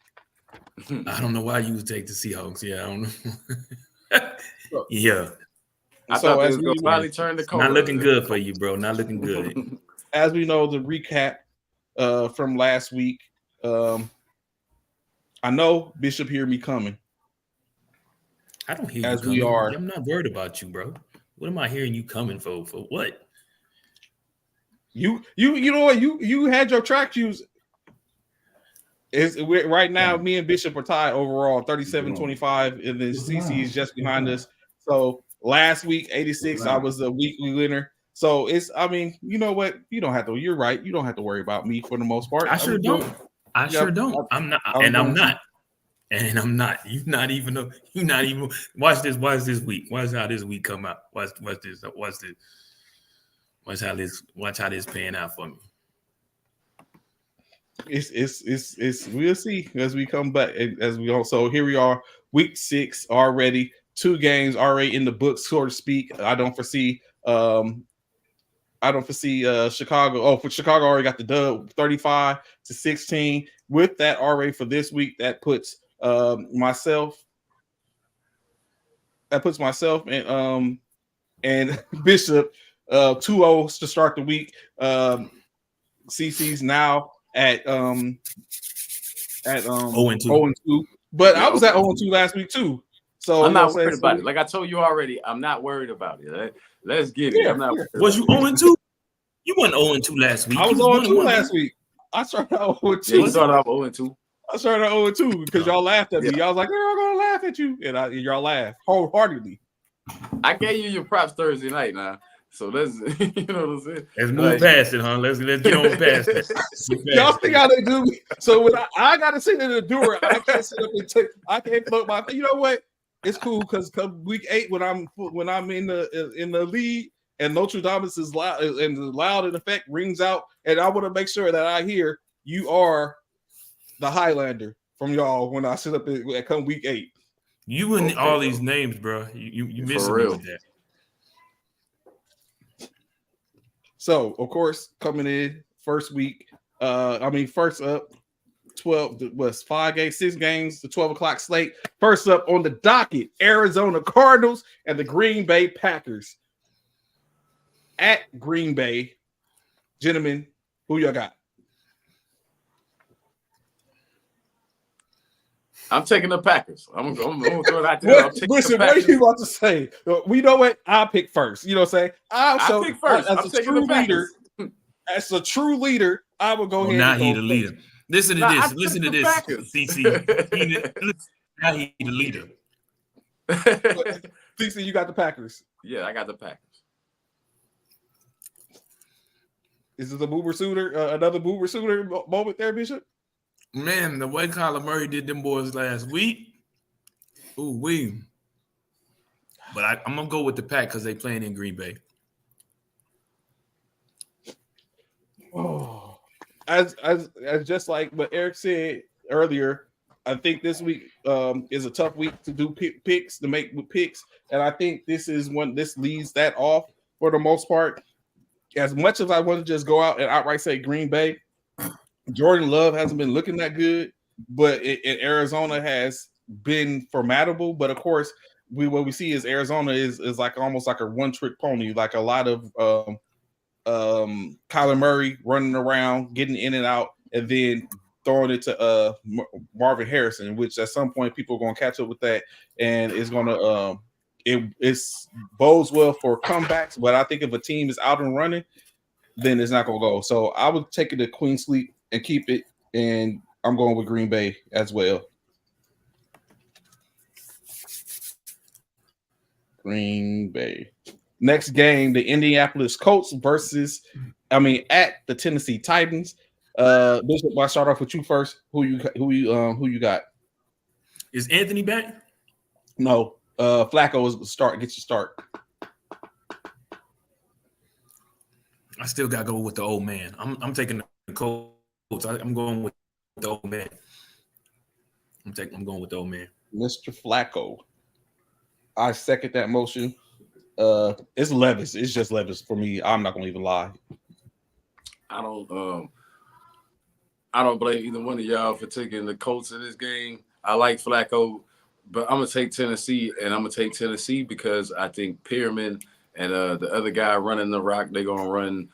I don't know why you would take the Seahawks. Yeah, I don't know. Yeah. I thought they was going to finally turn the corner. Not looking good for you, bro. Not looking good. As we know, the recap from last week. I know Bishop hear me coming. I don't hear you coming. I'm not worried about you, bro. What am I hearing you coming for? For what? You know what? You had your track shoes. Right now, me and Bishop are tied overall, 37-25, and then CC is just behind us. So last week, 86, I was the weekly winner. So you know what? You don't have to. You're right. You don't have to worry about me for the most part. I sure don't. Sure don't. I'm not. And I'm not. You're not even. Watch this week. Watch how this week come out. Watch this. Watch how this paying out for me. It's we'll see as we come back. As we also here we are, week 6 already. 2 games already in the books, so to speak. I don't foresee Chicago. Oh, for Chicago already got the dub 35-16. With that already for this week, that puts myself and Bishop 2-0 to start the week. CC's now at 0-2. But I was at 0-2 last week too. So I'm not worried about it. Like I told you already, I'm not worried about it. Let's get it. I'm not. Was you 0-2? You wasn't 0-2 last week. I was 0-2 last week. I started out 0-2. Yeah, you started off 0-2. I started out 0-2 because y'all laughed at me. I was like, "They're all gonna laugh at you," and y'all laughed wholeheartedly. I gave you your props Thursday night now, so let's you know what I'm saying. Let's move past it, huh? Let's get on past it. Y'all think how they do me. So when I gotta sit in the door, I can't sit up and I can't float my. You know what? It's cool because come week 8 when I'm in the lead and Notre Dame is loud and the loud in effect rings out, and I want to make sure that I hear you are the Highlander from y'all when I sit up at come week 8. You and all these names, bro. You missing me with that. So of course, coming in first week, first up, 5 games, 6 games, the 12 o'clock slate. First up on the docket, Arizona Cardinals and the Green Bay Packers at Green Bay. Gentlemen, who y'all got? I'm taking the Packers. I'm gonna throw it out there. Listen, what are you about to say? We know what I pick first. You know what I'm saying? I pick first. As a true leader, I will go ahead. Now and he go the leader. first. Listen to this. Listen to this, CC. Now he the leader. CC, you got the Packers. Yeah, I got the Packers. Is this a boomer sooner? Another boomer sooner moment there, Bishop? Man, the way Kyler Murray did them boys last week. Ooh, wee. But I'm gonna go with the Pack because they playing in Green Bay. Oh, as just like what Eric said earlier, I think this week is a tough week to do picks, to make picks, and I think this is one. This leads that off for the most part. As much as I want to just go out and outright say Green Bay, Jordan Love hasn't been looking that good, but in Arizona has been formidable. But of course, what we see is Arizona is like almost like a one-trick pony, like a lot of Kyler Murray running around, getting in and out, and then throwing it to Marvin Harrison, which at some point people are going to catch up with that, and it's going to it's bodes well for comebacks. But I think if a team is out and running, then it's not going to go. So I would take it to Queen Sleep and keep it, and I'm going with Green Bay as well. Green Bay. Next game, the Indianapolis Colts at the Tennessee Titans. Bishop, I'll start off with you first. Who you got? Is Anthony back? No. Flacco is the start. Get your start. I still gotta go with the old man. I'm taking the Colts. I'm going with the old man. I'm going with the old man. Mr. Flacco. I second that motion. It's Levis. It's just Levis for me. I'm not gonna even lie. I don't blame either one of y'all for taking the Colts in this game. I like Flacco, but I'm gonna take Tennessee, and I'm gonna take Tennessee because I think Pierman and the other guy running the rock, they're gonna run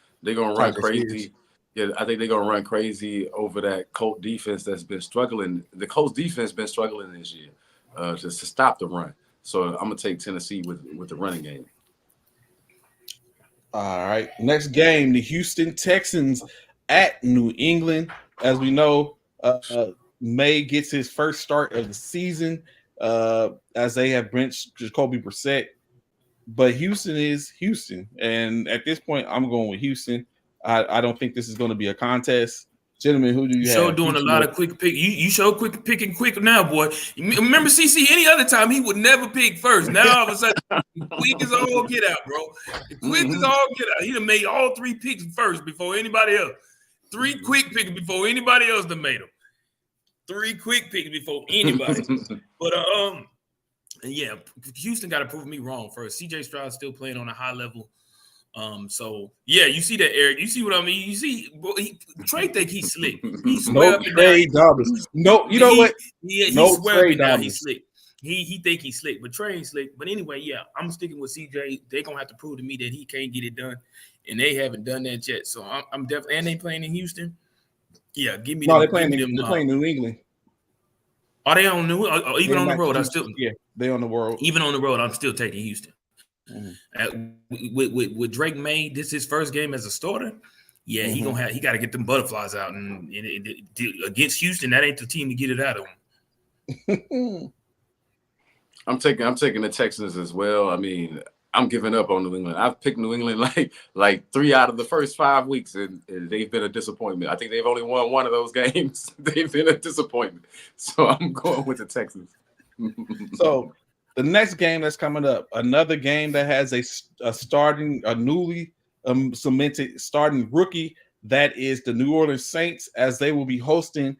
crazy. Yeah, I think they're gonna run crazy over that Colt defense that's been struggling. The Colts defense been struggling this year just to stop the run. So I'm gonna take Tennessee with the running game. All right. Next game, the Houston Texans at New England. As we know, May gets his first start of the season as they have benched Jacoby Brissett. But Houston is Houston. And at this point, I'm going with Houston. I don't think this is going to be a contest. Gentlemen, who do you have? Show doing a lot of quick pick. You show quick picking quick now, boy. Remember CC, any other time he would never pick first. Now all of a sudden, quick as all get out, bro. Quick as all get out. He done made all 3 picks first before anybody else. 3 quick picks before anybody else done made them. 3 quick picks before anybody. But yeah, Houston got to prove me wrong first. CJ Stroud's still playing on a high level. So yeah, you see that, Eric. You see what I mean? You see, Trey think he's slick. He's no Trey Dobbins. No, you know what? He's Trey Dobbins. He's slick. He think he's slick, but Trey ain't slick. But anyway, yeah, I'm sticking with CJ. They're gonna have to prove to me that he can't get it done, and they haven't done that yet. So I'm definitely. And they playing in Houston. Yeah, give me. No, they're playing New England. Are they on the even on the road? I still they on the road. Even on the road, I'm still taking Houston. With Drake May, this is his first game as a starter. Yeah, he got to get them butterflies out, and against Houston, that ain't the team to get it out of him. I'm taking the Texans as well. I mean, I'm giving up on New England. I've picked New England like 3 out of the first 5 weeks, and they've been a disappointment. I think they've only won one of those games. They've been a disappointment. So I'm going with the Texans. So the next game that's coming up, another game that has a newly cemented starting rookie. That is the New Orleans Saints, as they will be hosting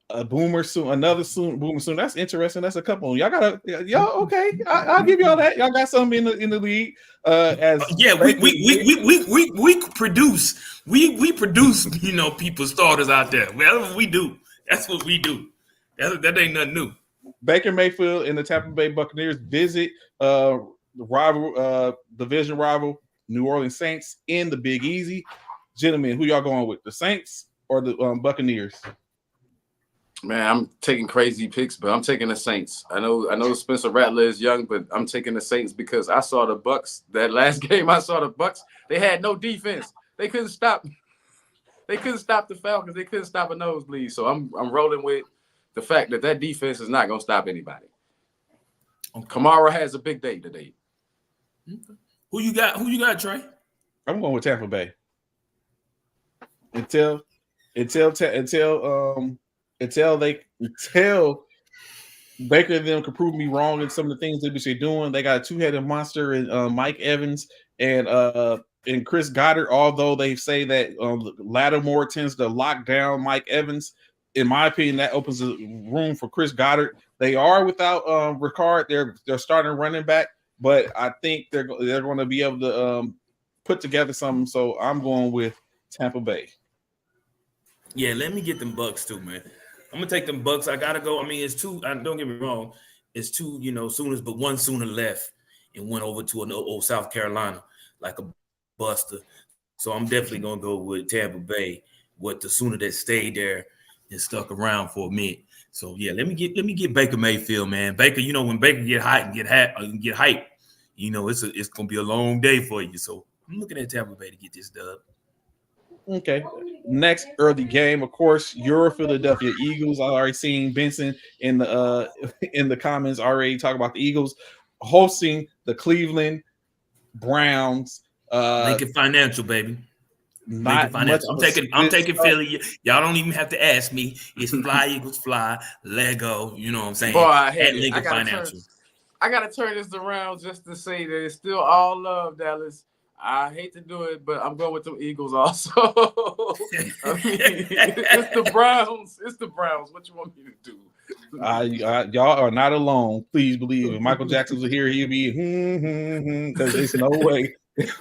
a Boomer soon. That's interesting. That's a couple. Y'all okay. I'll give y'all that. Y'all got something in the league. We produce people starters out there. Well, we do. That's what we do. That ain't nothing new. Baker Mayfield and the Tampa Bay Buccaneers visit division rival New Orleans Saints in the Big Easy. Gentlemen, who y'all going with? The Saints or the Buccaneers? Man, I'm taking crazy picks, but I'm taking the Saints. I know Spencer Rattler is young, but I'm taking the Saints because I saw the Bucs. That last game I saw the Bucs, they had no defense. They couldn't stop the Falcons. They couldn't stop a nosebleed. So I'm rolling with the fact that defense is not going to stop anybody. Kamara has a big day today. Who you got, Trey? I'm going with Tampa Bay. Until Baker and them can prove me wrong in some of the things they be doing. They got a two-headed monster in Mike Evans and Chris Goddard, although they say that Lattimore tends to lock down Mike Evans. In my opinion, that opens a room for Chris Goddard. They are without Ricard. They're starting running back, but I think they're going to be able to put together something. So I'm going with Tampa Bay. Yeah, let me get them Bucks too, man. I'm gonna take them Bucks. I gotta go. I mean, it's two. Don't get me wrong. It's two, Sooners, but one Sooner left and went over to an old South Carolina like a buster. So I'm definitely gonna go with Tampa Bay. With the Sooner that stayed there and stuck around for a minute. So yeah, let me get Baker Mayfield, man. Baker, when Baker get hyped and get hyped, it's gonna be a long day for you. So I'm looking at Tampa Bay to get this dub. Okay. Next early game, of course, your Philadelphia Eagles. I already seen Benson in the comments already talk about the Eagles hosting the Cleveland Browns. Lincoln Financial, baby. Lincoln Financial. I'm taking Philly. Y'all don't even have to ask me. It's fly Eagles fly, Lego. You know what I'm saying? Boy, I hate at Lincoln Financial. I gotta turn this around just to say that it's still all love, Dallas. I hate to do it, but I'm going with the Eagles also. I mean, it's the Browns. It's the Browns. What you want me to do? Y'all are not alone. Please believe. If Michael Jackson was here, he'd be because there's no way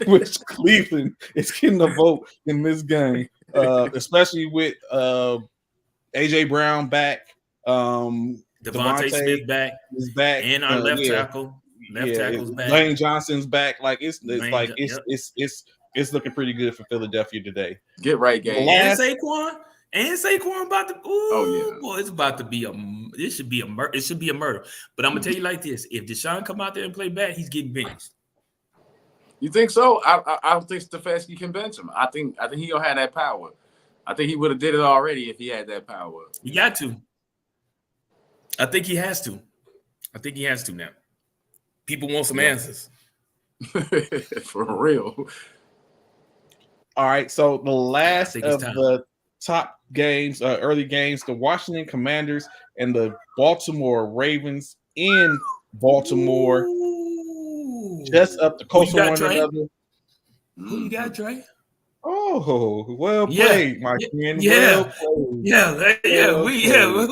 which Cleveland is getting a vote in this game, especially with AJ Brown back, Devontae Smith back, is back, and our left tackle. Tackle's back. Lane Johnson's back. Like it's looking pretty good for Philadelphia today. Get right, game. And Saquon about to. Boy, it's about to be it should be a murder. But I'm gonna tell you like this: if Deshaun come out there and play bad, he's getting benched. You think so? I don't think Stefanski can bench him. I think he don't have that power. I think he would have did it already if he had that power. He got to. I think he has to. Now. People want some answers. For real. All right. So the last of the top games, early games, the Washington Commanders and the Baltimore Ravens in Baltimore. Ooh. Just up the coast of one another. Who you got, Trey? Oh, well played, my friend. Yeah. Who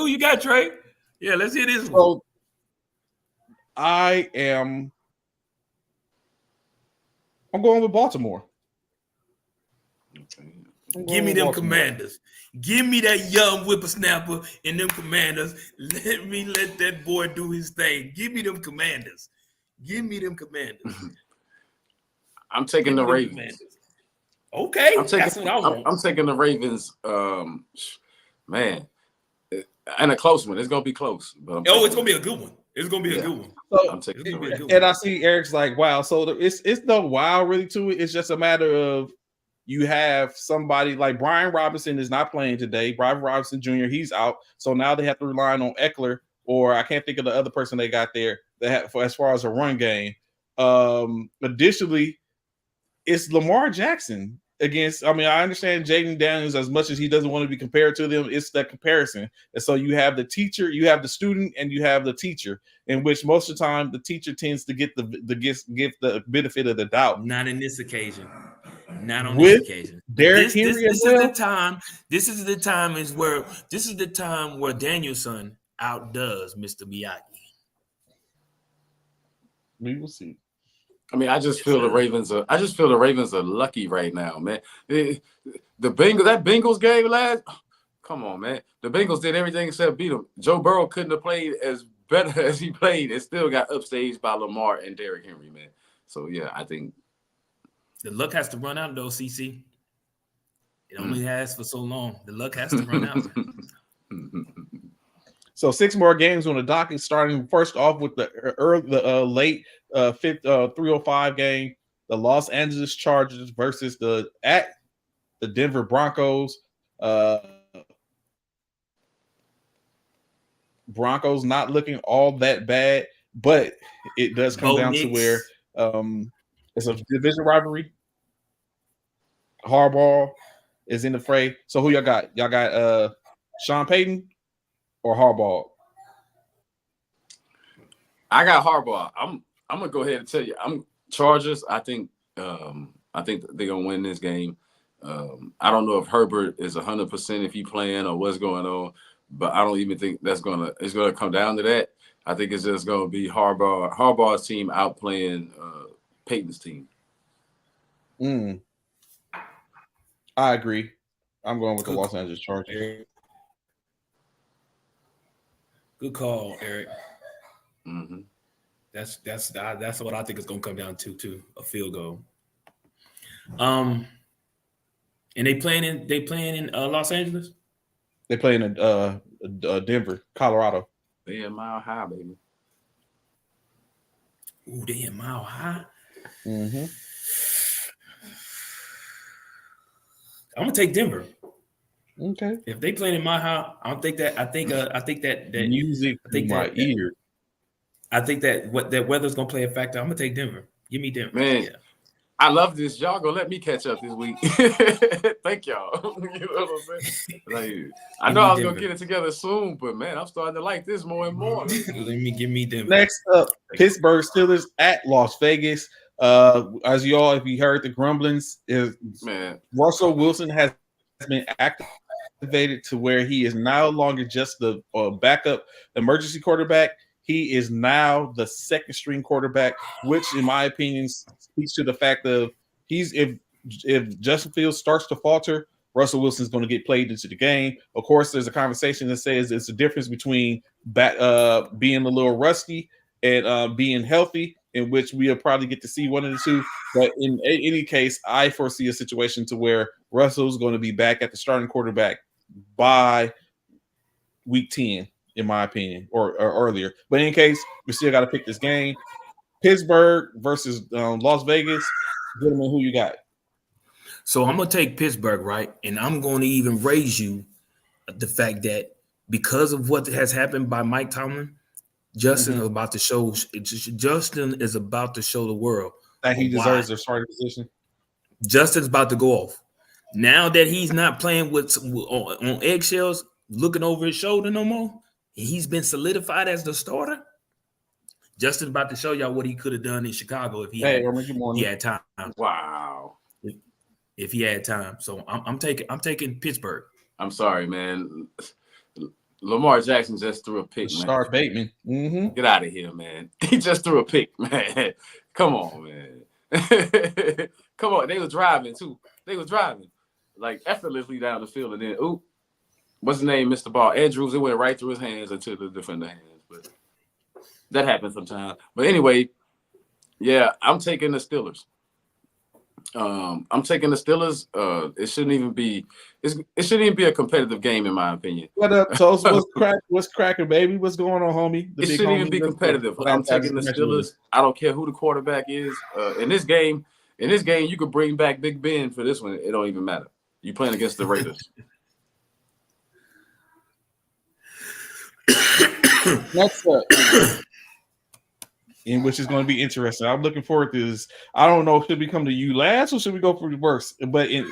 you got, Trey? Yeah, let's hear this one. I'm going with Baltimore. Give me them Commanders. Give me that young whippersnapper and them Commanders. Let that boy do his thing. Give me them Commanders. I'm taking the Ravens. Okay, that's what I want. I'm taking the Ravens. Man, And a close one. It's gonna be close. But it's gonna be a good one. It's gonna be a good one. So, I'm taking It's gonna be a good and one. I see Eric's like, wow. So it's no wow really to it. It's just a matter of you have somebody like Brian Robinson is not playing today. Brian Robinson Jr. he's out. So now they have to rely on Eckler, or I can't think of the other person they got there that have, for as far as a run game. Additionally, it's Lamar Jackson against. I mean, I understand Jaden Daniels as much as he doesn't want to be compared to them. It's that comparison, and so you have the teacher, you have the student, and you have the teacher. In which most of the time the teacher tends to get give the benefit of the doubt. Not in this occasion. Not on With this occasion. Derrick Henry as well? Is the time. This is the time where Danielson outdoes Mr. Miyagi. We will see. I mean, I just feel the Ravens are lucky right now, man. The Bengals game last. Come on, man. The Bengals did everything except beat them. Joe Burrow couldn't have played as better as he played and still got upstaged by Lamar and Derrick Henry, man. So yeah, I think the luck has to run out, though, CC. It only has for so long. The luck has to run out. So 6 more games on the docket, starting first off with the late 3:05 game, the Los Angeles Chargers versus the Denver Broncos. Broncos not looking all that bad, but it does come down to where it's a division rivalry. Harbaugh is in the fray. So who y'all got? Y'all got Sean Payton or Harbaugh? I got Harbaugh. I'm gonna go ahead and tell you. I'm Chargers. I think they're gonna win this game. I don't know if Herbert is 100% if he playing or what's going on, but I don't even think it's gonna come down to that. I think it's just gonna be Harbaugh's team outplaying Peyton's team. I agree. I'm going with the Los Angeles Chargers. Good call, Eric. Mm-hmm. That's what I think it's gonna come down to a field goal. And they playing in Los Angeles. They playing in Denver, Colorado. They in Mile High, baby. Ooh, they in Mile High. Mm-hmm. I'm gonna take Denver. Okay. If they playing in Mile High, I think that music in my ear. I think that weather's gonna play a factor. I'm gonna take Denver. Give me Denver. Man, yeah. I love this. Y'all gonna let me catch up this week. Thank y'all. You know what I'm saying? Like, I know I was gonna get it together soon, but man, I'm starting to like this more and more. Give me Denver. Next up, Pittsburgh Steelers at Las Vegas. As y'all, if you heard the grumblings, Russell Wilson has been activated to where he is no longer just the backup emergency quarterback. He is now the second string quarterback, which, in my opinion, speaks to the fact of if Justin Fields starts to falter, Russell Wilson is going to get played into the game. Of course, there's a conversation that says it's a difference between being a little rusty and being healthy, in which we'll probably get to see one of the two. But in any case, I foresee a situation to where Russell's going to be back at the starting quarterback by week 10. In my opinion, or earlier. But in any case, we still got to pick this game. Pittsburgh versus Las Vegas. Gentlemen, who you got? So I'm going to take Pittsburgh, right? And I'm going to even raise you the fact that because of what has happened by Mike Tomlin, Justin is about to show the world that he deserves a starting position. Justin's about to go off. Now that he's not playing on eggshells, looking over his shoulder no more, he's been solidified as the starter. Justin's about to show y'all what he could have done in Chicago if he had time. Wow. If he had time. So I'm taking Pittsburgh. I'm sorry, man. Lamar Jackson just threw a pick, man. Start Bateman. Mm-hmm. Get out of here, man. He just threw a pick, man. Come on, man. Come on. They was driving, too. They was driving, like, effortlessly down the field. And then, what's his name, Mr. Ball? Andrews, it went right through his hands into the defender hands. But that happens sometimes. But anyway, yeah, I'm taking the Steelers. I'm taking the Steelers. It shouldn't even be a competitive game in my opinion. What up, Toast? What's cracking, baby? What's going on, homie? It shouldn't even be competitive. I'm taking the Steelers. I don't care who the quarterback is. In this game, you could bring back Big Ben for this one. It don't even matter. You playing against the Raiders. Next up, in which is going to be interesting. I'm looking forward to this. I don't know, should we come to you last or should we go for the worst? But in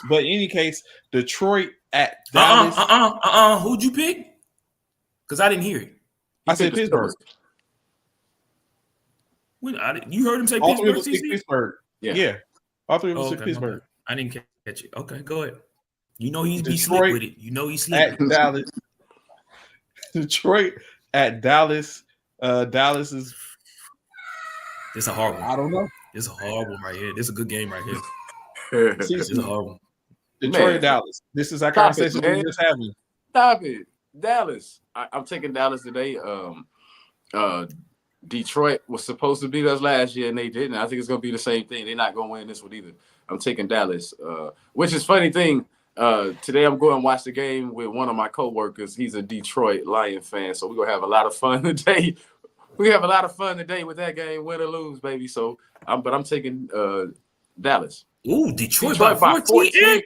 any case, Detroit at Dallas. Who'd you pick? Because I didn't hear it. I said Pittsburgh. You heard him say all Pittsburgh? Pittsburgh. Yeah. All three of us said Pittsburgh. Okay. I didn't catch it. Okay, go ahead. You know he's be slick with it. You know he's slick at Dallas. Detroit at Dallas. Dallas is. It's a hard one. I don't know. It's a hard one right here. This is a good game right here. It's a hard one. Detroit, Dallas. This is our conversation we're just having. Stop it, Dallas. I'm taking Dallas today. Detroit was supposed to beat us last year and they didn't. I think it's gonna be the same thing. They're not gonna win this one either. I'm taking Dallas. Which is funny thing. Today I'm going to watch the game with one of my coworkers. He's a Detroit Lion fan, so we're gonna have a lot of fun today. We have a lot of fun today with that game, win or lose, baby. So, I'm taking Dallas. Ooh, Detroit by 14.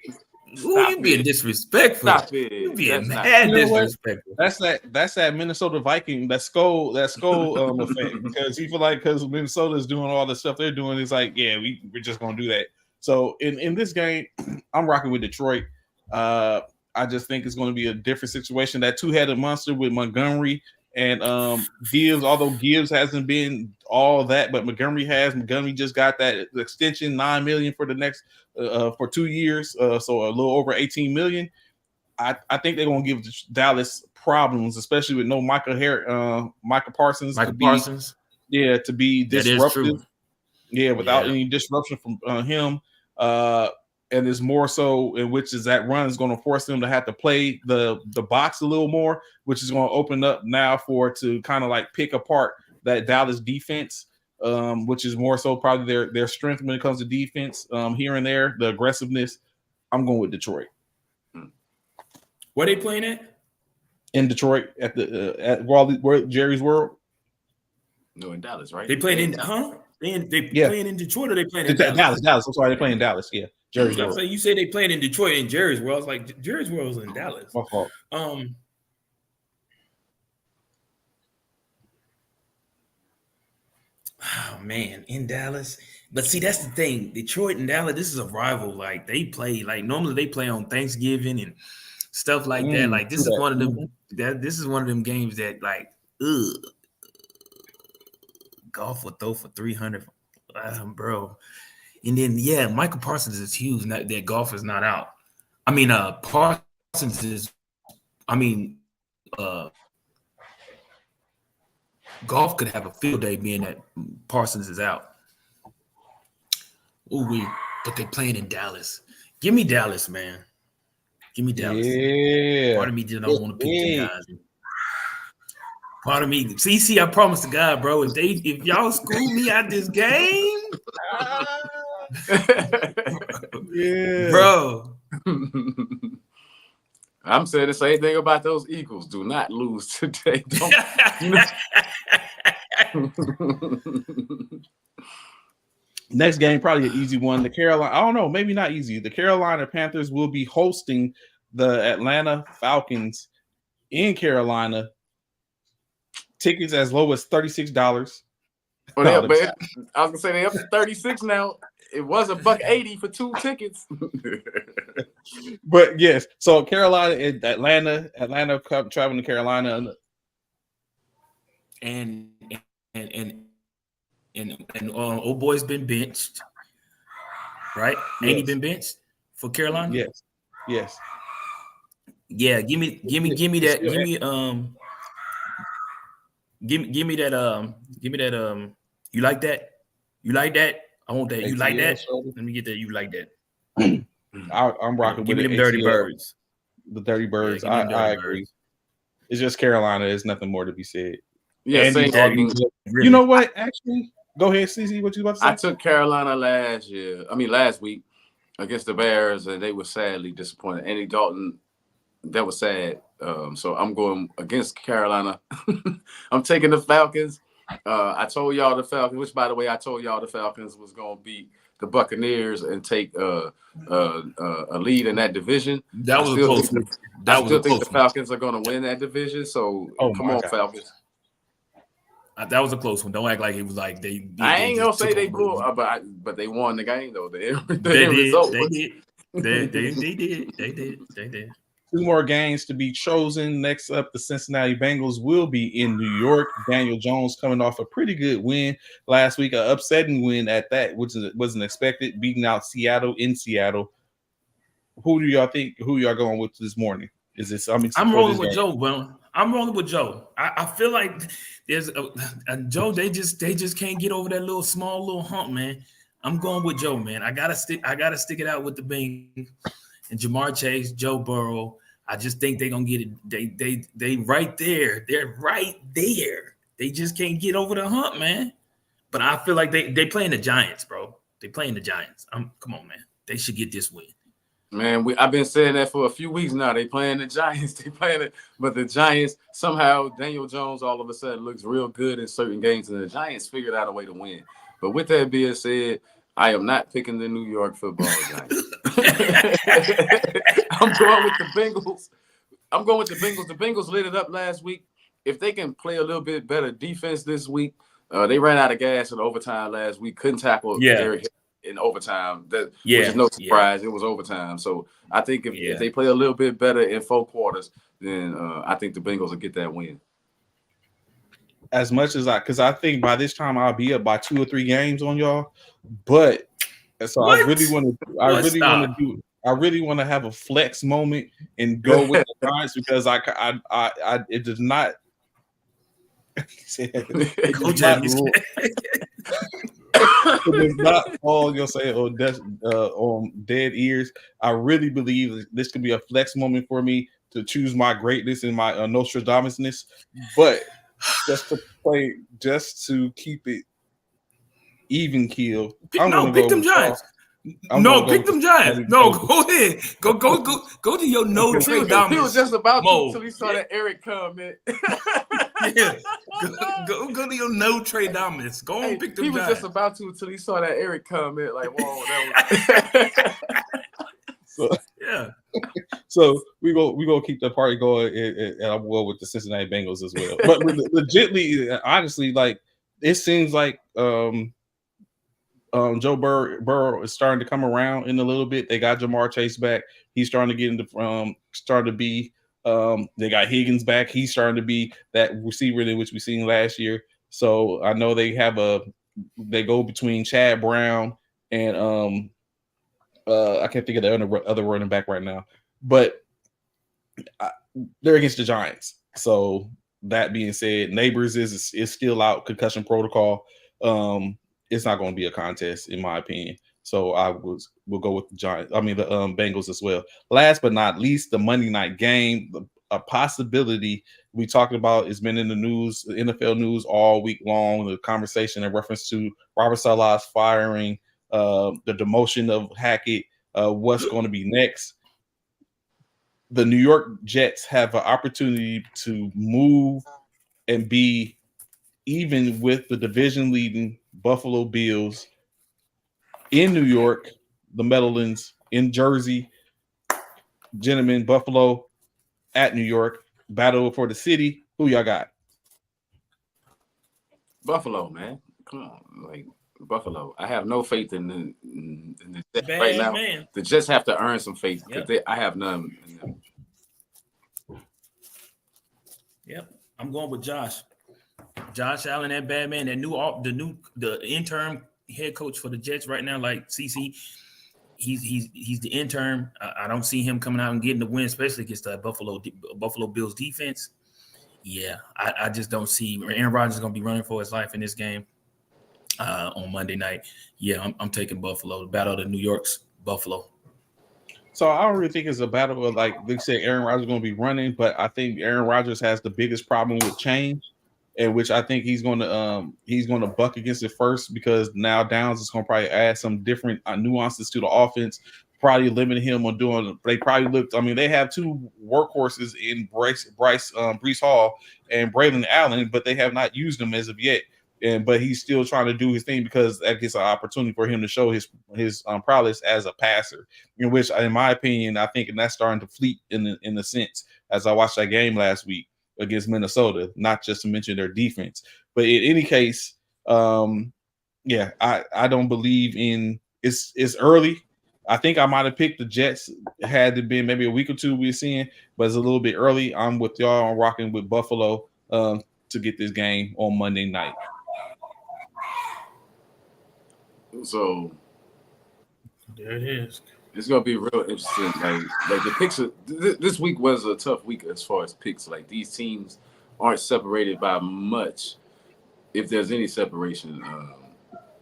Ooh, you being disrespectful. Stop it. You being mad disrespectful. That's that Minnesota Viking, that skull effect. Because you feel like because Minnesota is doing all the stuff they're doing, it's like, yeah, we're just gonna do that. So in this game, I'm rocking with Detroit. I just think it's going to be a different situation. That two-headed monster with Montgomery and Gibbs, although Gibbs hasn't been all that, but Montgomery has. Montgomery just got that extension, $9 million for the next for 2 years, so a little over $18 million. I think they're going to give Dallas problems, especially with no Micah Parsons. Yeah, to be disruptive. Yeah, without any disruption from him. And there's more so in which is that run is going to force them to have to play the box a little more, which is going to open up now to kind of like pick apart that Dallas defense, which is more so probably their strength when it comes to defense here and there, the aggressiveness. I'm going with Detroit. Where they playing at? In Detroit at Jerry's World. No, in Dallas, right? They playing in playing in Detroit or they playing in Dallas? I'm sorry, they're playing Dallas. Yeah. Jerry's World. You say they playing in Detroit and Jerry's World. I was like, Jerry's World was in Dallas. My fault. Oh man, in Dallas. But see, that's the thing. Detroit and Dallas, this is a rival. Like they play, like normally they play on Thanksgiving and stuff like that. Like this is one of them. This is one of them games that like, Golf will throw for 300, bro. And then Michael Parsons is huge. That Golf is not out. I mean, Parsons is. I mean, Golf could have a field day being that Parsons is out. But they're playing in Dallas. Give me Dallas, man. Give me Dallas. Yeah. Part of me did not want to pick the guys. Part of me, see, I promised to God, bro. If y'all screw me out this game, yeah, bro. I'm saying the same thing about those Eagles. Do not lose today. Next game, probably an easy one. The Carolina, I don't know, maybe not easy. The Carolina Panthers will be hosting the Atlanta Falcons in Carolina. Tickets as low as $36. Well, I was gonna say they're up to 36 now. It was $180 for 2 tickets. But yes, so Carolina and Atlanta traveling to Carolina, and old boy's been benched, right? Yes. Ain't he been benched for Carolina? Yes. Yeah, give me that. Give me that. You like that? You like that? I want that. You like that? Let me get that. You like that? I'm rocking with them Dirty Birds. The Dirty Birds. I agree. Birds. It's just Carolina. There's nothing more to be said. Yeah, you know what? Actually, Go ahead, CC. What you about to say? I took Carolina last week against the Bears, and they were sadly disappointed. Andy Dalton, that was sad. So I'm going against Carolina. I'm taking the Falcons. I told y'all the Falcons, which, by the way, I told y'all the Falcons was going to beat the Buccaneers and take a lead in that division. That was a close one. I still think the Falcons are going to win that division. So come on, Falcons. That was a close one. Don't act like it was like they. I ain't gonna say they blew, but they won the game though. They did. 2 more games to be chosen. Next up, the Cincinnati Bengals will be in New York. Daniel Jones coming off a pretty good win last week, an upsetting win at that, which wasn't expected, beating out Seattle in Seattle. Who do y'all think? Who y'all going with this morning? Is this? I'm rolling with Joe, bro. I'm rolling with Joe. I feel like there's a Joe. They just can't get over that small hump, man. I'm going with Joe, man. I gotta stick it out with the Bengals and Jamar Chase, Joe Burrow. I just think they're gonna get it. They right there. They're right there. They just can't get over the hump, man. But I feel like they playing the Giants, bro. They playing the Giants. Come on, man. They should get this win. Man, I've been saying that for a few weeks now. They playing the Giants. They playing it, but the Giants somehow Daniel Jones all of a sudden looks real good in certain games, and the Giants figured out a way to win. But with that being said, I am not picking the New York Football Giants. I'm going with the Bengals. The Bengals lit it up last week. If they can play a little bit better defense this week, they ran out of gas in overtime last week. Couldn't tackle Derrick in overtime. Which is no surprise. It was overtime. So I think if they play a little bit better in 4 quarters, then I think the Bengals will get that win. As much as because I think by this time I'll be up by 2 or 3 games on y'all, but so I really want to have a flex moment and go with the Giants because it does not. It does not fall, you'll say, on dead ears. I really believe this could be a flex moment for me to choose my greatness and my Nostradamusness, but just to keep it even keel. Pick them Giants. Pick them Giants. No, go ahead. Go to your Nostradamus. He was just about to until he saw that Eric comment. Go to your Nostradamus. Go on, pick them Giants. He was just about to until he saw that Eric comment. Like, whoa, that was. So we go keep the party going, and I'm well with the Cincinnati Bengals as well. But legitimately, honestly, like it seems like Joe Burrow is starting to come around in a little bit. They got Jamar Chase back. He's starting to get into starting to be. They got Higgins back. He's starting to be that receiver that which we seen last year. So I know they go between Chad Brown and I can't think of the other running back right now, but they're against the Giants. So that being said, Neighbors is still out, concussion protocol. It's not going to be a contest in my opinion. So we'll go with the Bengals as well. Last but not least, the Monday night game, a possibility we talked about has been in the news, the NFL news all week long. The conversation in reference to Robert Saleh's firing, the demotion of Hackett, what's going to be next. The New York Jets have an opportunity to move and be even with the division leading Buffalo Bills in New York, the Meadowlands, in Jersey. Gentlemen, Buffalo at New York, battle for the city. Who y'all got? Buffalo, man. Come on, like Buffalo. I have no faith in the Jets right now. Man. The Jets have to earn some faith because I have none in them. Yep, I'm going with Josh. Josh Allen, that bad man, the interim head coach for the Jets right now, like CC. He's the intern. I don't see him coming out and getting the win, especially against the Buffalo Bills defense. Yeah, I just don't see Aaron Rodgers is going to be running for his life in this game on Monday night. Yeah, I'm taking Buffalo. The battle of the New York's Buffalo. So I don't really think it's a battle of, like they said, Aaron Rodgers is going to be running, but I think Aaron Rodgers has the biggest problem with change. in which I think he's going to buck against it first, because now Downs is going to probably add some different nuances to the offense. Probably limiting him on doing. They probably looked. I mean, they have two workhorses in Breece Hall and Braylon Allen, but they have not used them as of yet. But he's still trying to do his thing, because that gives an opportunity for him to show his prowess as a passer. In which, in my opinion, I think, and that's starting to fleet in the sense as I watched that game last week against Minnesota. Not just to mention their defense, but in any case, yeah, I don't believe in. It's early. I think I might have picked the Jets had it been maybe a week or two we're seeing, but it's a little bit early. I'm with y'all. I'm rocking with Buffalo to get this game on Monday night. So there it is. It's gonna be real interesting. Like the picks. This week was a tough week as far as picks. Like these teams aren't separated by much, if there's any separation.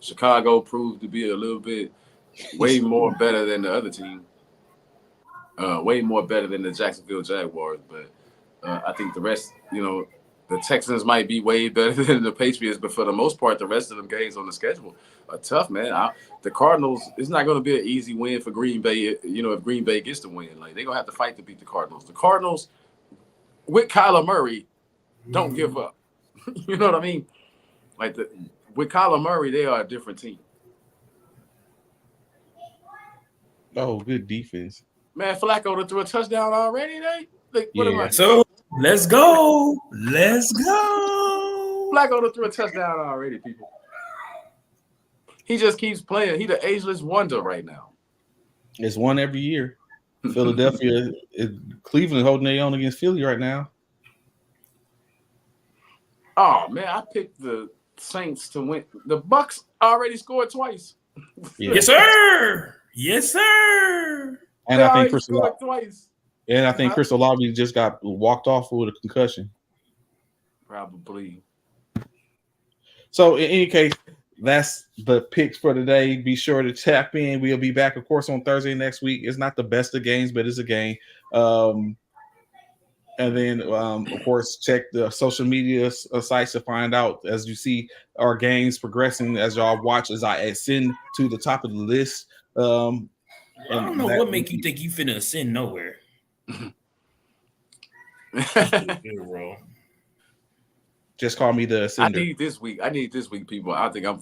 Chicago proved to be a little bit way more better than the other team. Way more better than the Jacksonville Jaguars. But I think the rest, the Texans might be way better than the Patriots. But for the most part, the rest of them games on the schedule are tough, man. The Cardinals, it's not going to be an easy win for Green Bay. If Green Bay gets the win, like they're going to have to fight to beat the Cardinals. The Cardinals, with Kyler Murray, don't give up. You know what I mean? Like with Kyler Murray, they are a different team. Oh, good defense. Man, Flacco threw a touchdown already, what am I? So let's go. Let's go. Flacco threw a touchdown already, people. He just keeps playing. He the ageless wonder right now. It's one every year. Philadelphia, Cleveland holding their own against Philly right now. Oh man, I picked the Saints to win. The Bucks already scored twice. Yeah. Yes, sir. Yes, sir. And I think Chris twice. And I think Chris Olave just got walked off with a concussion. Probably. So in any case, that's the picks for today. Be sure to tap in. We'll be back, of course, on Thursday next week. It's not the best of games, but it's a game. And then, of course, check the social media sites to find out, as you see our games progressing, as y'all watch, as I ascend to the top of the list. I don't know what make you think you finna ascend nowhere. Just call me the ascender. I need this week, people. I think I'm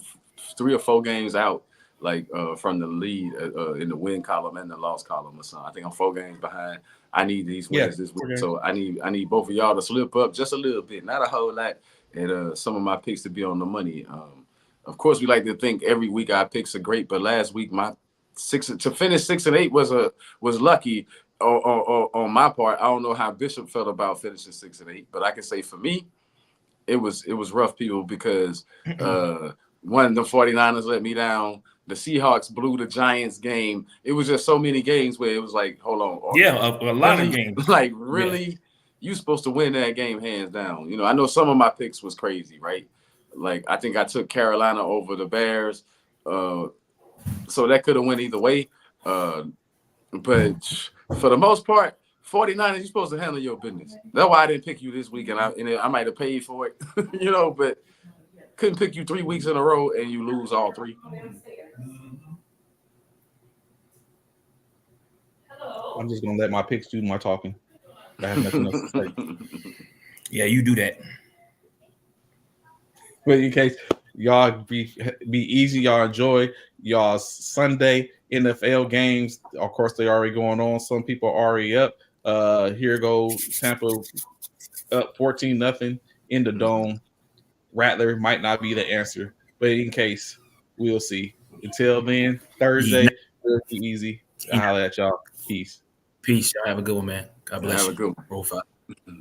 3 or 4 games out, from the lead in the win column and the loss column or something. I think I'm 4 games behind. I need these wins this week. Okay. So I need both of y'all to slip up just a little bit, not a whole lot, and some of my picks to be on the money. Of course, we like to think every week our picks are great, but last week my to finish 6 and 8 was lucky on my part. I don't know how Bishop felt about finishing 6 and 8, but I can say for me, it was rough, people, because one, the 49ers let me down. The Seahawks blew the Giants game. It was just so many games where it was like, hold on. Yeah, a lot of games. Like, really? You supposed to win that game hands down. I know some of my picks was crazy, right? Like, I think I took Carolina over the Bears. So that could have went either way. But for the most part, 49ers, you're supposed to handle your business. That's why I didn't pick you this week, and I might have paid for it, but couldn't pick you 3 weeks in a row and you lose all 3. I'm just gonna let my picks do my talking. I have nothing else to say. Yeah, you do that. But in case y'all be easy, y'all enjoy y'all Sunday NFL games. Of course, they're already going on. Some people are already up. Here goes Tampa up 14-0 in the dome. Rattler might not be the answer, but in case, we'll see. Until then, Thursday will be easy. I'll holler at y'all. Peace. Peace. Y'all have a good one, man. God bless you. Have a good one. Roll 5.